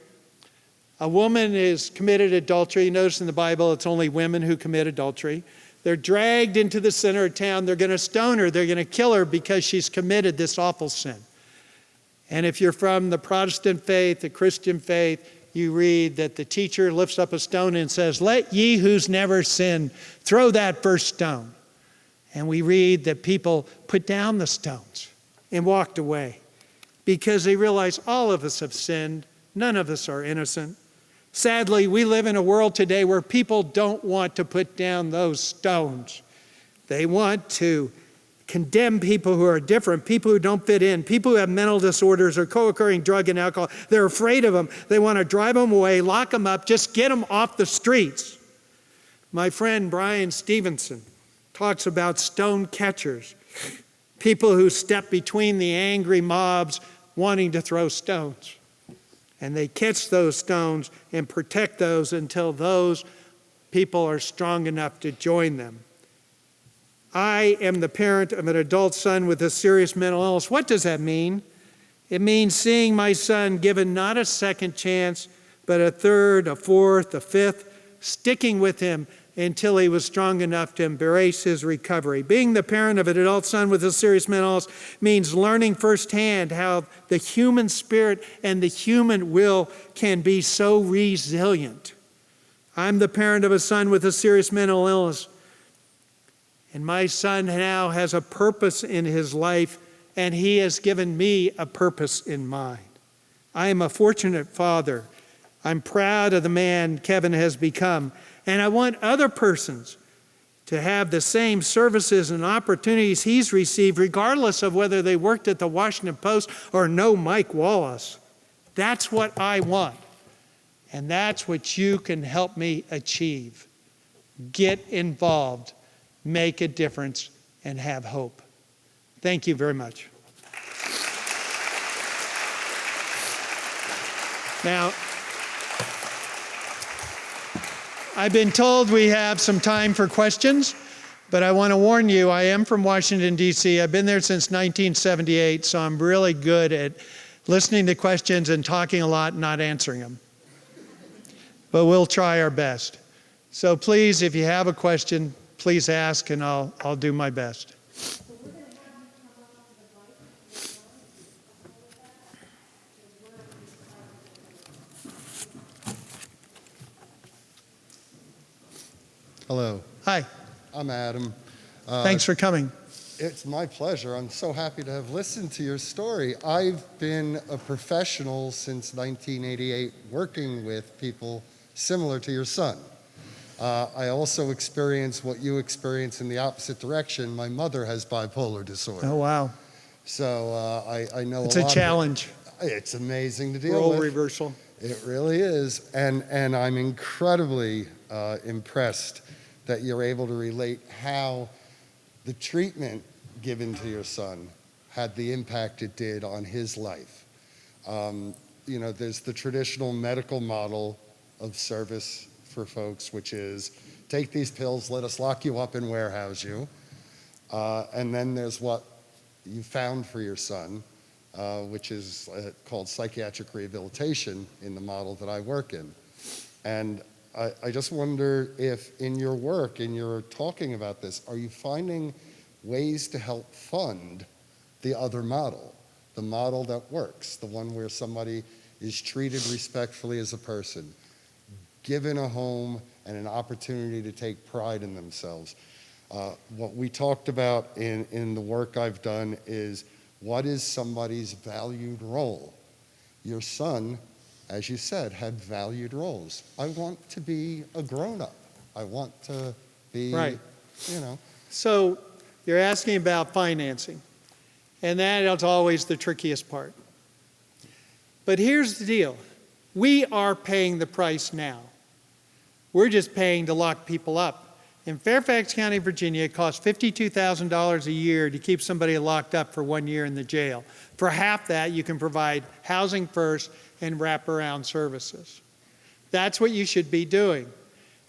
D: A woman is committed adultery. Notice in the Bible it's only women who commit adultery. They're dragged into the center of town. They're going to stone her. They're going to kill her because she's committed this awful sin. And if you're from the Protestant faith, the Christian faith, you read that the teacher lifts up a stone and says, "Let ye who's never sinned throw that first stone." And we read that people put down the stones and walked away because they realized all of us have sinned None of us are innocent. Sadly, we live in a world today where people don't want to put down those stones. They want to condemn people who are different, people who don't fit in, people who have mental disorders or co-occurring drug and alcohol. They're afraid of them. They want to drive them away, lock them up, just get them off the streets. My friend Brian Stevenson talks about stone catchers, people who step between the angry mobs wanting to throw stones. And they catch those stones and protect those until those people are strong enough to join them. I am the parent of an adult son with a serious mental illness. What does that mean? It means seeing my son given not a second chance, but a third, a fourth, a fifth, sticking with him until he was strong enough to embrace his recovery. Being the parent of an adult son with a serious mental illness means learning firsthand how the human spirit and the human will can be so resilient. I'm the parent of a son with a serious mental illness, and my son now has a purpose in his life, and he has given me a purpose in mine. I am a fortunate father. I'm proud of the man Kevin has become, and I want other persons to have the same services and opportunities he's received, regardless of whether they worked at the Washington Post or know Mike Wallace. That's what I want, and that's what you can help me achieve. Get involved. Make a difference, and have hope. Thank you very much. Now, I've been told we have some time for questions, but I want to warn you, I am from Washington, D.C. I've been there since 1978, so I'm really good at listening to questions and talking a lot and not answering them. But we'll try our best. So please, if you have a question, please ask, and I'll do my best.
E: Hello,
D: Hi,
E: I'm Adam.
D: thanks for coming.
E: It's my pleasure. I'm so happy to have listened to your story. I've been a professional since 1988 working with people similar to your son. I also experience what you experience in the opposite direction. My mother has bipolar disorder.
D: Oh, wow.
E: So I know
D: It's
E: a
D: a
E: lot
D: challenge.
E: It's amazing to deal
D: Role
E: with.
D: reversal.
E: It really is. And I'm incredibly impressed that you're able to relate how the treatment given to your son had the impact it did on his life. You know, there's the traditional medical model of service for folks, which is take these pills, let us lock you up and warehouse you. And then there's what you found for your son, which is called psychiatric rehabilitation in the model that I work in. And I just wonder if in your work, and you're talking about this, are you finding ways to help fund the other model, the model that works, the one where somebody is treated respectfully as a person, given a home and an opportunity to take pride in themselves? What we talked about in the work I've done is what is somebody's valued role? Your son, as you said, had valued roles. I want to be a grown-up. I want to be,
D: Right.
E: you know.
D: So you're asking about financing, and that is always the trickiest part. But here's the deal. We are paying the price now. We're just paying to lock people up. In Fairfax County, Virginia, it costs $52,000 a year to keep somebody locked up for 1 year in the jail. For half that, you can provide housing first and wraparound services. That's what you should be doing.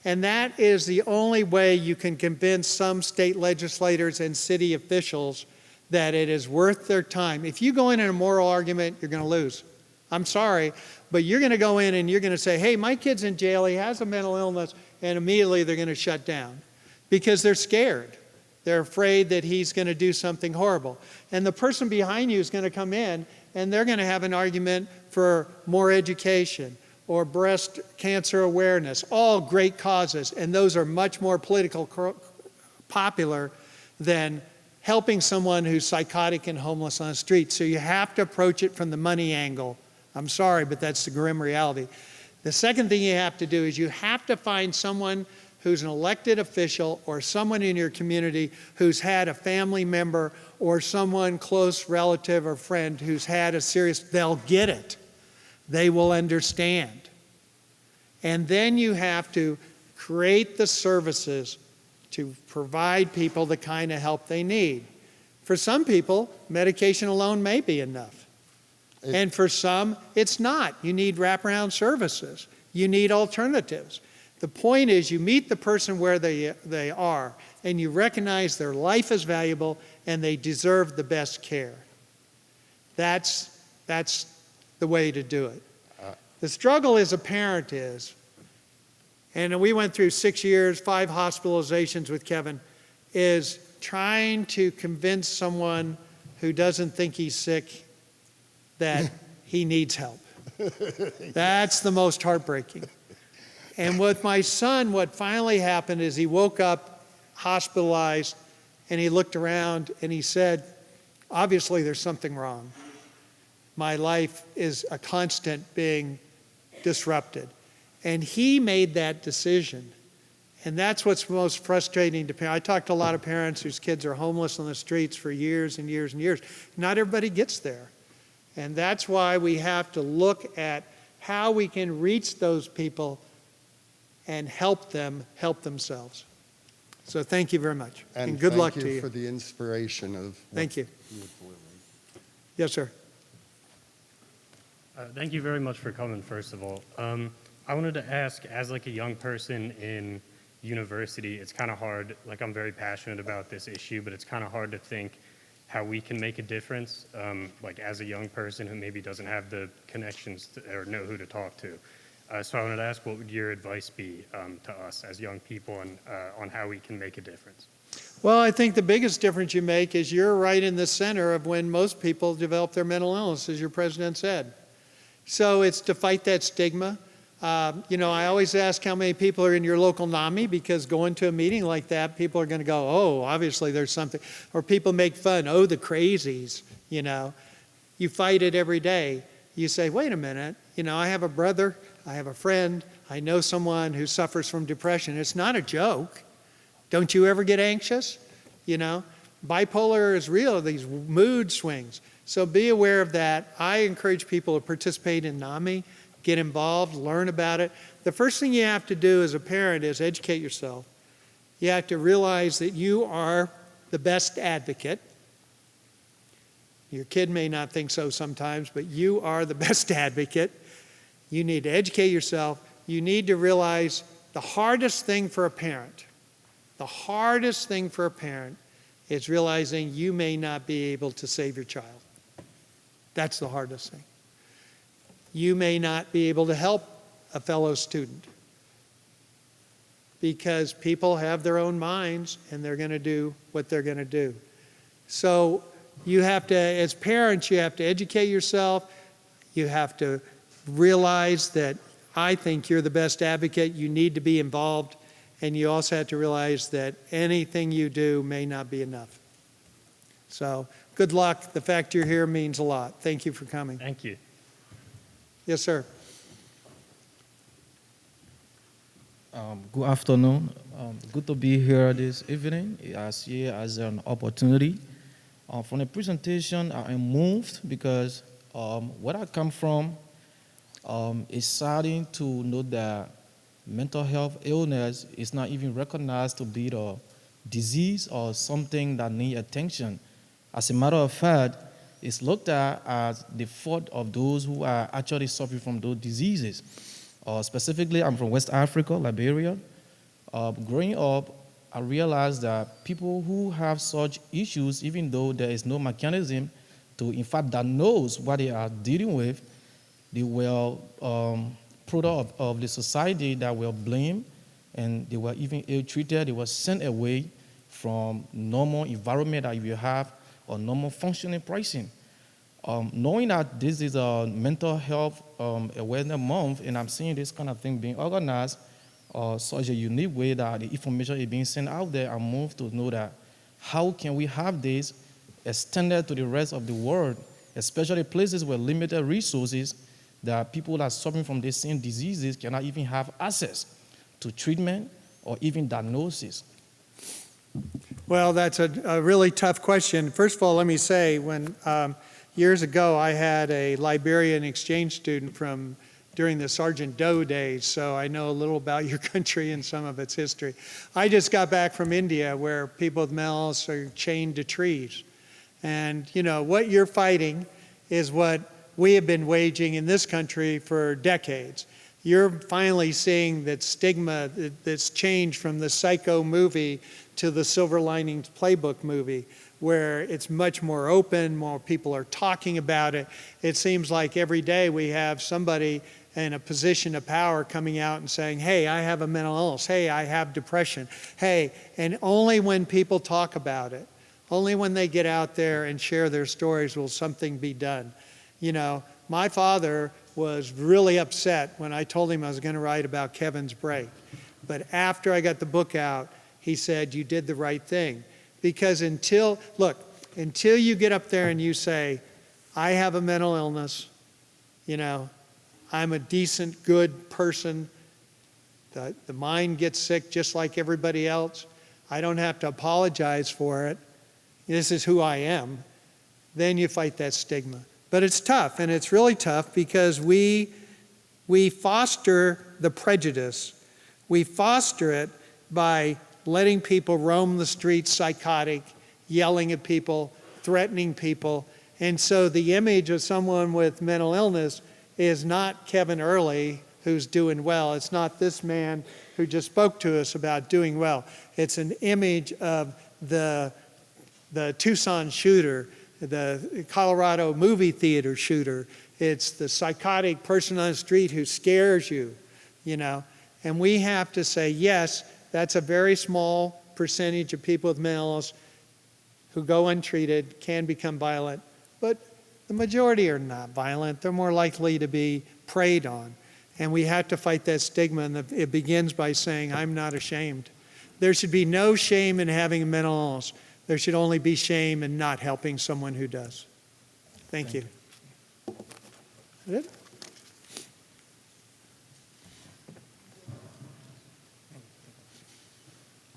D: And that is the only way you can convince some state legislators and city officials that it is worth their time. If you go in a moral argument, you're going to lose. I'm sorry, but you're going to go in and you're going to say, hey, my kid's in jail, he has a mental illness, and immediately they're going to shut down because they're scared. They're afraid that he's going to do something horrible. And the person behind you is going to come in and they're going to have an argument for more education or breast cancer awareness, all great causes, and those are much more popular than helping someone who's psychotic and homeless on the street. So you have to approach it from the money angle I'm sorry, but that's the grim reality. The second thing you have to do is you have to find someone who's an elected official or someone in your community who's had a family member or someone close relative or friend who's had a serious, they'll get it. They will understand. And then you have to create the services to provide people the kind of help they need. For some people, medication alone may be enough. And for some, it's not. You need wraparound services. You need alternatives. The point is you meet the person where they are and you recognize their life is valuable and they deserve the best care. That's the way to do it. The struggle as a parent is, and we went through 6 years, 5 hospitalizations with Kevin, is trying to convince someone who doesn't think he's sick that he needs help. That's the most heartbreaking. And with my son, what finally happened is he woke up hospitalized and he looked around and he said, obviously there's something wrong. My life is a constant being disrupted. And he made that decision. And that's what's most frustrating to parents. I talk to a lot of parents whose kids are homeless on the streets for years and years and years. Not everybody gets there. And that's why we have to look at how we can reach those people and help them help themselves. So thank you very much. And good luck to you.
E: Thank you for the inspiration of
D: Thank you. Yes, sir.
F: Thank you very much for coming, first of all. I wanted to ask, as like a young person in university, it's kind of hard, like I'm very passionate about this issue, but it's kind of hard to think how we can make a difference, like as a young person who maybe doesn't have the connections to, or know who to talk to. So I wanted to ask, what would your advice be to us as young people on how we can make a difference?
D: Well, I think the biggest difference you make is you're right in the center of when most people develop their mental illness, as your president said. So it's to fight that stigma. I always ask how many people are in your local NAMI, because going to a meeting like that, people are going to go, oh, obviously there's something. Or people make fun, oh, the crazies, You fight it every day. You say, wait a minute, I have a brother, I have a friend, I know someone who suffers from depression. It's not a joke. Don't you ever get anxious? Bipolar is real, these mood swings. So be aware of that. I encourage people to participate in NAMI, get involved, learn about it. The first thing you have to do as a parent is educate yourself. You have to realize that you are the best advocate. Your kid may not think so sometimes, but you are the best advocate. You need to educate yourself. You need to realize the hardest thing for a parent is realizing you may not be able to save your child. That's the hardest thing. You may not be able to help a fellow student because people have their own minds and they're going to do what they're going to do. So you have to, as parents, you have to educate yourself. You have to realize that I think you're the best advocate. You need to be involved. And you also have to realize that anything you do may not be enough. So good luck. The fact you're here means a lot. Thank you for coming.
F: Thank you.
D: Yes, sir.
G: Good afternoon. Good to be here this evening. I see it as an opportunity. From the presentation, I am moved because where I come from, it's saddening to know that mental health illness is not even recognized to be the disease or something that needs attention. As a matter of fact, it's looked at as the fault of those who are actually suffering from those diseases. Specifically, I'm from West Africa, Liberia. Growing up, I realized that people who have such issues, even though there is no mechanism to, in fact, diagnose what they are dealing with, they were product of the society that were blamed, and they were even ill-treated. They were sent away from normal environment that you have or normal functioning pricing. Knowing that this is a mental health awareness month, and I'm seeing this kind of thing being organized such a unique way that the information is being sent out there, I'm moved to know that how can we have this extended to the rest of the world, especially places with limited resources, There are people that are suffering from the same diseases cannot even have access to treatment or even diagnosis.
D: Well, that's a really tough question. First of all, let me say, when years ago I had a Liberian exchange student from during the Sergeant Doe days, so I know a little about your country and some of its history. I just got back from India where people with mental illness are chained to trees. And, you know, what you're fighting is what we have been waging in this country for decades. You're finally seeing that stigma that's changed from the Psycho movie to the Silver Linings Playbook movie, where it's much more open, more people are talking about it. It seems like every day we have somebody in a position of power coming out and saying, hey, I have a mental illness, hey, I have depression, hey, and only when people talk about it, only when they get out there and share their stories will something be done. You know, my father was really upset when I told him I was going to write about Kevin's break. But after I got the book out, he said, you did the right thing. Because until you get up there and you say, I have a mental illness, you know, I'm a decent, good person, the mind gets sick just like everybody else, I don't have to apologize for it, this is who I am, then you fight that stigma. But it's tough, and it's really tough because we foster the prejudice. We foster it by letting people roam the streets psychotic, yelling at people, threatening people. And so the image of someone with mental illness is not Kevin Earley, who's doing well. It's not this man who just spoke to us about doing well. It's an image of the Tucson shooter, the Colorado movie theater shooter. It's the psychotic person on the street who scares you, you know. And we have to say, yes, that's a very small percentage of people with mental illness who go untreated, can become violent, but the majority are not violent. They're more likely to be preyed on. And we have to fight that stigma, and it begins by saying, I'm not ashamed. There should be no shame in having a mental illness. There should only be shame in not helping someone who does. Thank you. Is it?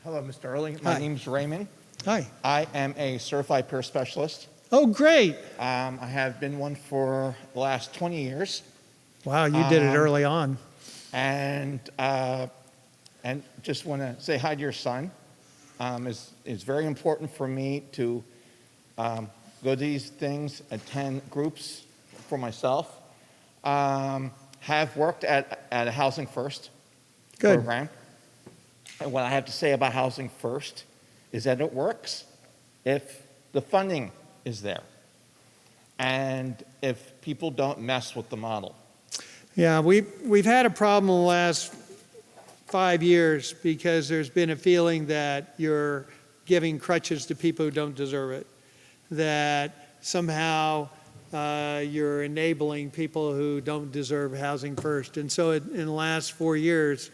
H: Hello, Mr. Earley. My
D: Hi.
H: name's Raymond.
D: Hi.
H: I am a certified peer specialist.
D: Oh, great.
H: I have been one for the last 20 years.
D: Wow, you did it early on.
H: And just want to say hi to your son. It's very important for me to go to these things, attend groups for myself. Have worked at a Housing First program. And what I have to say about Housing First is that it works if the funding is there and if people don't mess with the model.
D: Yeah, we've had a problem in the last 5 years because there's been a feeling that you're giving crutches to people who don't deserve it, that somehow you're enabling people who don't deserve Housing First. And so in the last 5 years,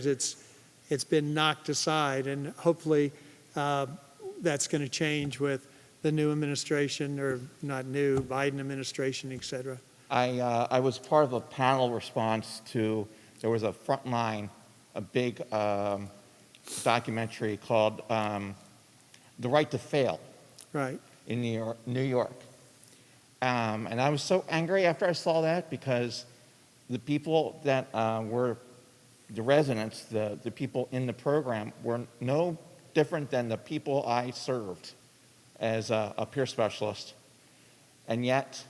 D: it's been knocked aside, and hopefully that's going to change with the new administration, or not new, Biden administration, et cetera.
H: I was part of a panel response to, there was a Frontline, a big documentary called The Right to Fail.
D: Right.
H: In New York. And I was so angry after I saw that because the people that were the residents, the people in the program were no different than the people I served as a peer specialist. And yet,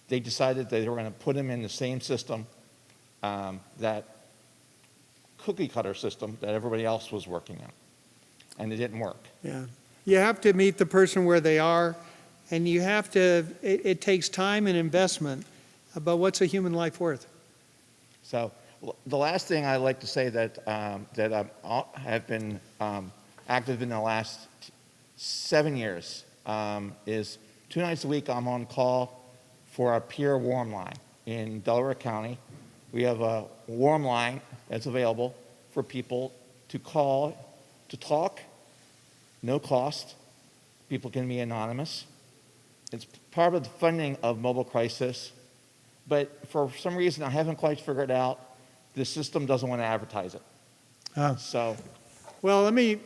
H: they decided they were going to put them in the same system, that cookie cutter system that everybody else was working in. And it didn't work.
D: Yeah. You have to meet the person where they are, and you have to, it takes time and investment, but what's a human life worth?
H: So the last thing I'd like to say that I have been active in the last 7 years is 2 nights a week I'm on call for a peer warm line in Delaware County. We have a warm line that's available for people to call, to talk, no cost. People can be anonymous. it's part of the funding of mobile crisis, but for some reason I haven't quite figured out, the system doesn't want to advertise it.
D: Oh.
H: So,
D: Well, let me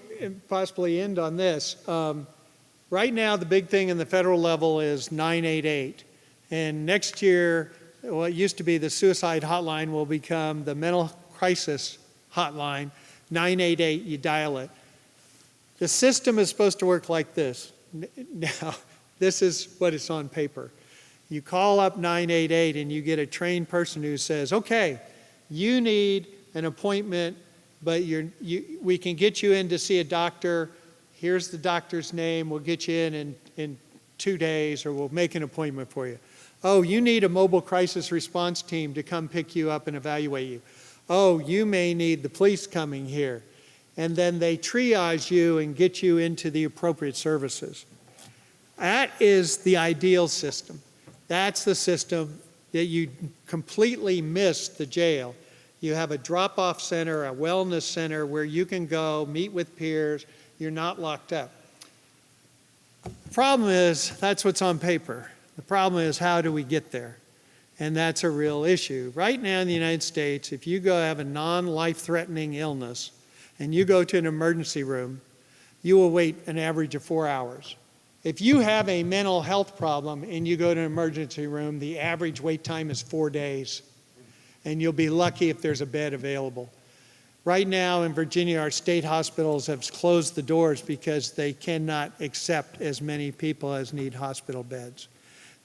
D: possibly end on this. Right now, the big thing in the federal level is 988. And next year, what used to be the suicide hotline will become the mental crisis hotline. 988, you dial it. The system is supposed to work like this. Now, this is what is on paper. You call up 988 and you get a trained person who says, okay, you need an appointment, but we can get you in to see a doctor. Here's the doctor's name. We'll get you in 2 days, or we'll make an appointment for you. Oh, you need a mobile crisis response team to come pick you up and evaluate you. Oh, you may need the police coming here. And then they triage you and get you into the appropriate services. That is the ideal system. That's the system that you completely miss the jail. You have a drop-off center, a wellness center where you can go meet with peers. You're not locked up. The problem is that's what's on paper. The problem is how do we get there? And that's a real issue. Right now in the United States, if you go have a non-life-threatening illness and you go to an emergency room, you will wait an average of 4 hours. If you have a mental health problem and you go to an emergency room, the average wait time is 4 days. And you'll be lucky if there's a bed available. Right now in Virginia, our state hospitals have closed the doors because they cannot accept as many people as need hospital beds.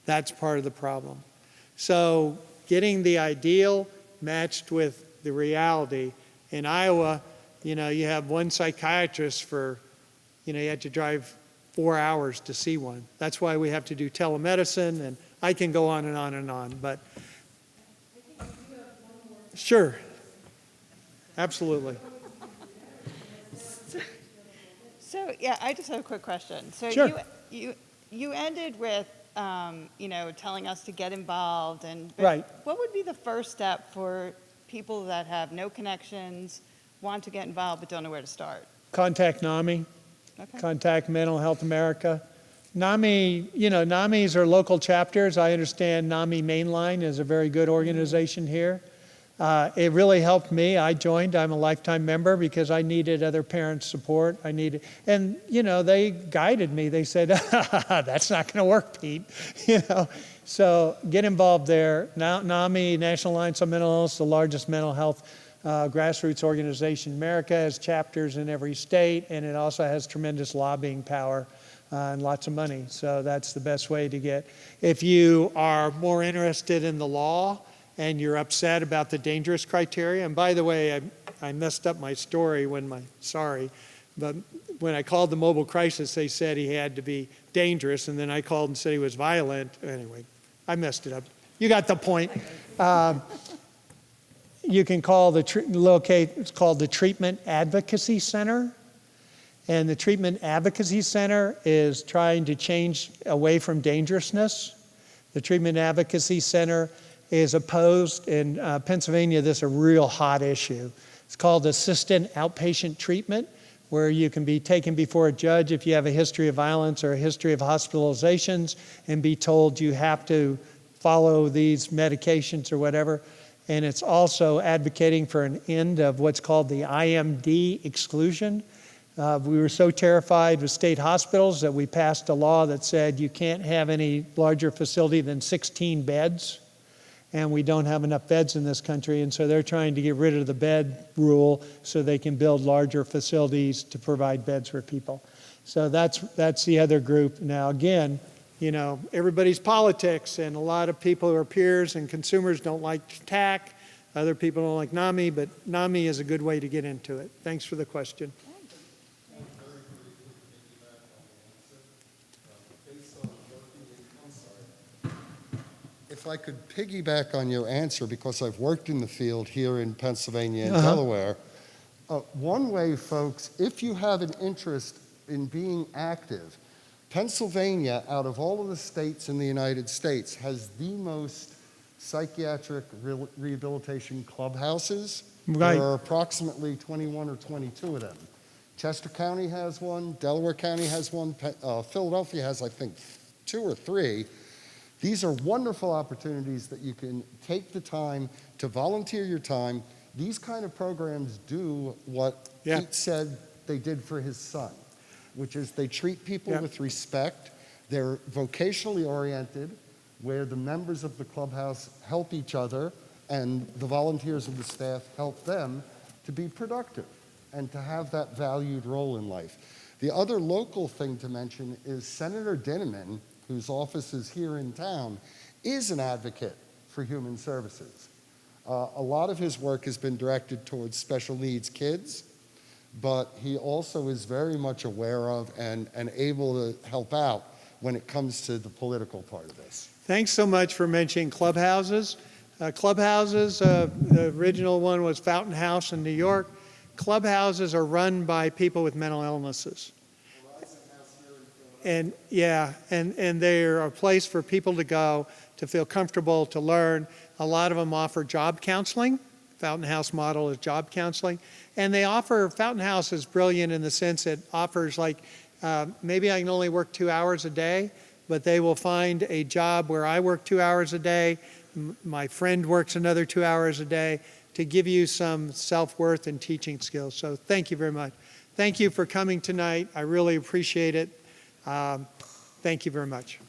D: That's part of the problem. So getting the ideal matched with the reality. In Iowa, you have one psychiatrist for, you have to drive 4 hours to see one. That's why we have to do telemedicine, and I can go on and on and on, but sure, absolutely.
I: So yeah, I just have a quick question. So
D: Sure.
I: you ended with telling us to get involved, but
D: Right.
I: what would be the first step for people that have no connections, want to get involved but don't know where to start?
D: Contact NAMI,
I: Okay.
D: contact Mental Health America. NAMI, NAMIs are local chapters. I understand NAMI Mainline is a very good organization here. It really helped me. I joined. I'm a lifetime member because I needed other parents' support. And they guided me. They said, "That's not going to work, Pete." So get involved there. Now, NAMI, National Alliance on Mental Illness, the largest mental health grassroots organization in America, has chapters in every state, and it also has tremendous lobbying power and lots of money. So that's the best way to get. If you are more interested in the law, and you're upset about the dangerous criteria. And by the way, I messed up my story but when I called the mobile crisis, they said he had to be dangerous, and then I called and said he was violent. Anyway, I messed it up. You got the point. You can call it's called the Treatment Advocacy Center. And the Treatment Advocacy Center is trying to change away from dangerousness. The Treatment Advocacy Center is opposed in Pennsylvania. This is a real hot issue. It's called assisted outpatient treatment, where you can be taken before a judge if you have a history of violence or a history of hospitalizations and be told you have to follow these medications or whatever. And it's also advocating for an end of what's called the IMD exclusion. We were so terrified with state hospitals that we passed a law that said you can't have any larger facility than 16 beds. And we don't have enough beds in this country, and so they're trying to get rid of the bed rule so they can build larger facilities to provide beds for people. So that's the other group. Now again, everybody's politics, and a lot of people who are peers and consumers don't like TAC. Other people don't like NAMI, but NAMI is a good way to get into it. Thanks for the question.
E: If I could piggyback on your answer, because I've worked in the field here in Pennsylvania and Delaware, one way, folks, if you have an interest in being active, Pennsylvania, out of all of the states in the United States, has the most psychiatric rehabilitation clubhouses.
D: Right.
E: There are approximately 21 or 22 of them. Chester County has one, Delaware County has one, Philadelphia has, I think, 2 or 3, these are wonderful opportunities that you can take the time to volunteer your time. These kind of programs do what
D: Yeah.
E: Pete said they did for his son, which is they treat people
D: Yeah.
E: with respect. They're vocationally oriented, where the members of the clubhouse help each other and the volunteers of the staff help them to be productive and to have that valued role in life. The other local thing to mention is Senator Dinniman, whose office is here in town, is an advocate for human services. A lot of his work has been directed towards special needs kids, but he also is very much aware of and able to help out when it comes to the political part of this.
D: Thanks so much for mentioning clubhouses. Clubhouses, the original one was Fountain House in New York. Clubhouses are run by people with mental illnesses. And yeah, and they're a place for people to go to feel comfortable, to learn. A lot of them offer job counseling. Fountain House model is job counseling. And they offer, Fountain House is brilliant in the sense it offers like, maybe I can only work 2 hours a day, but they will find a job where I work 2 hours a day, my friend works another 2 hours a day, to give you some self-worth and teaching skills. So thank you very much. Thank you for coming tonight. I really appreciate it. Thank you very much.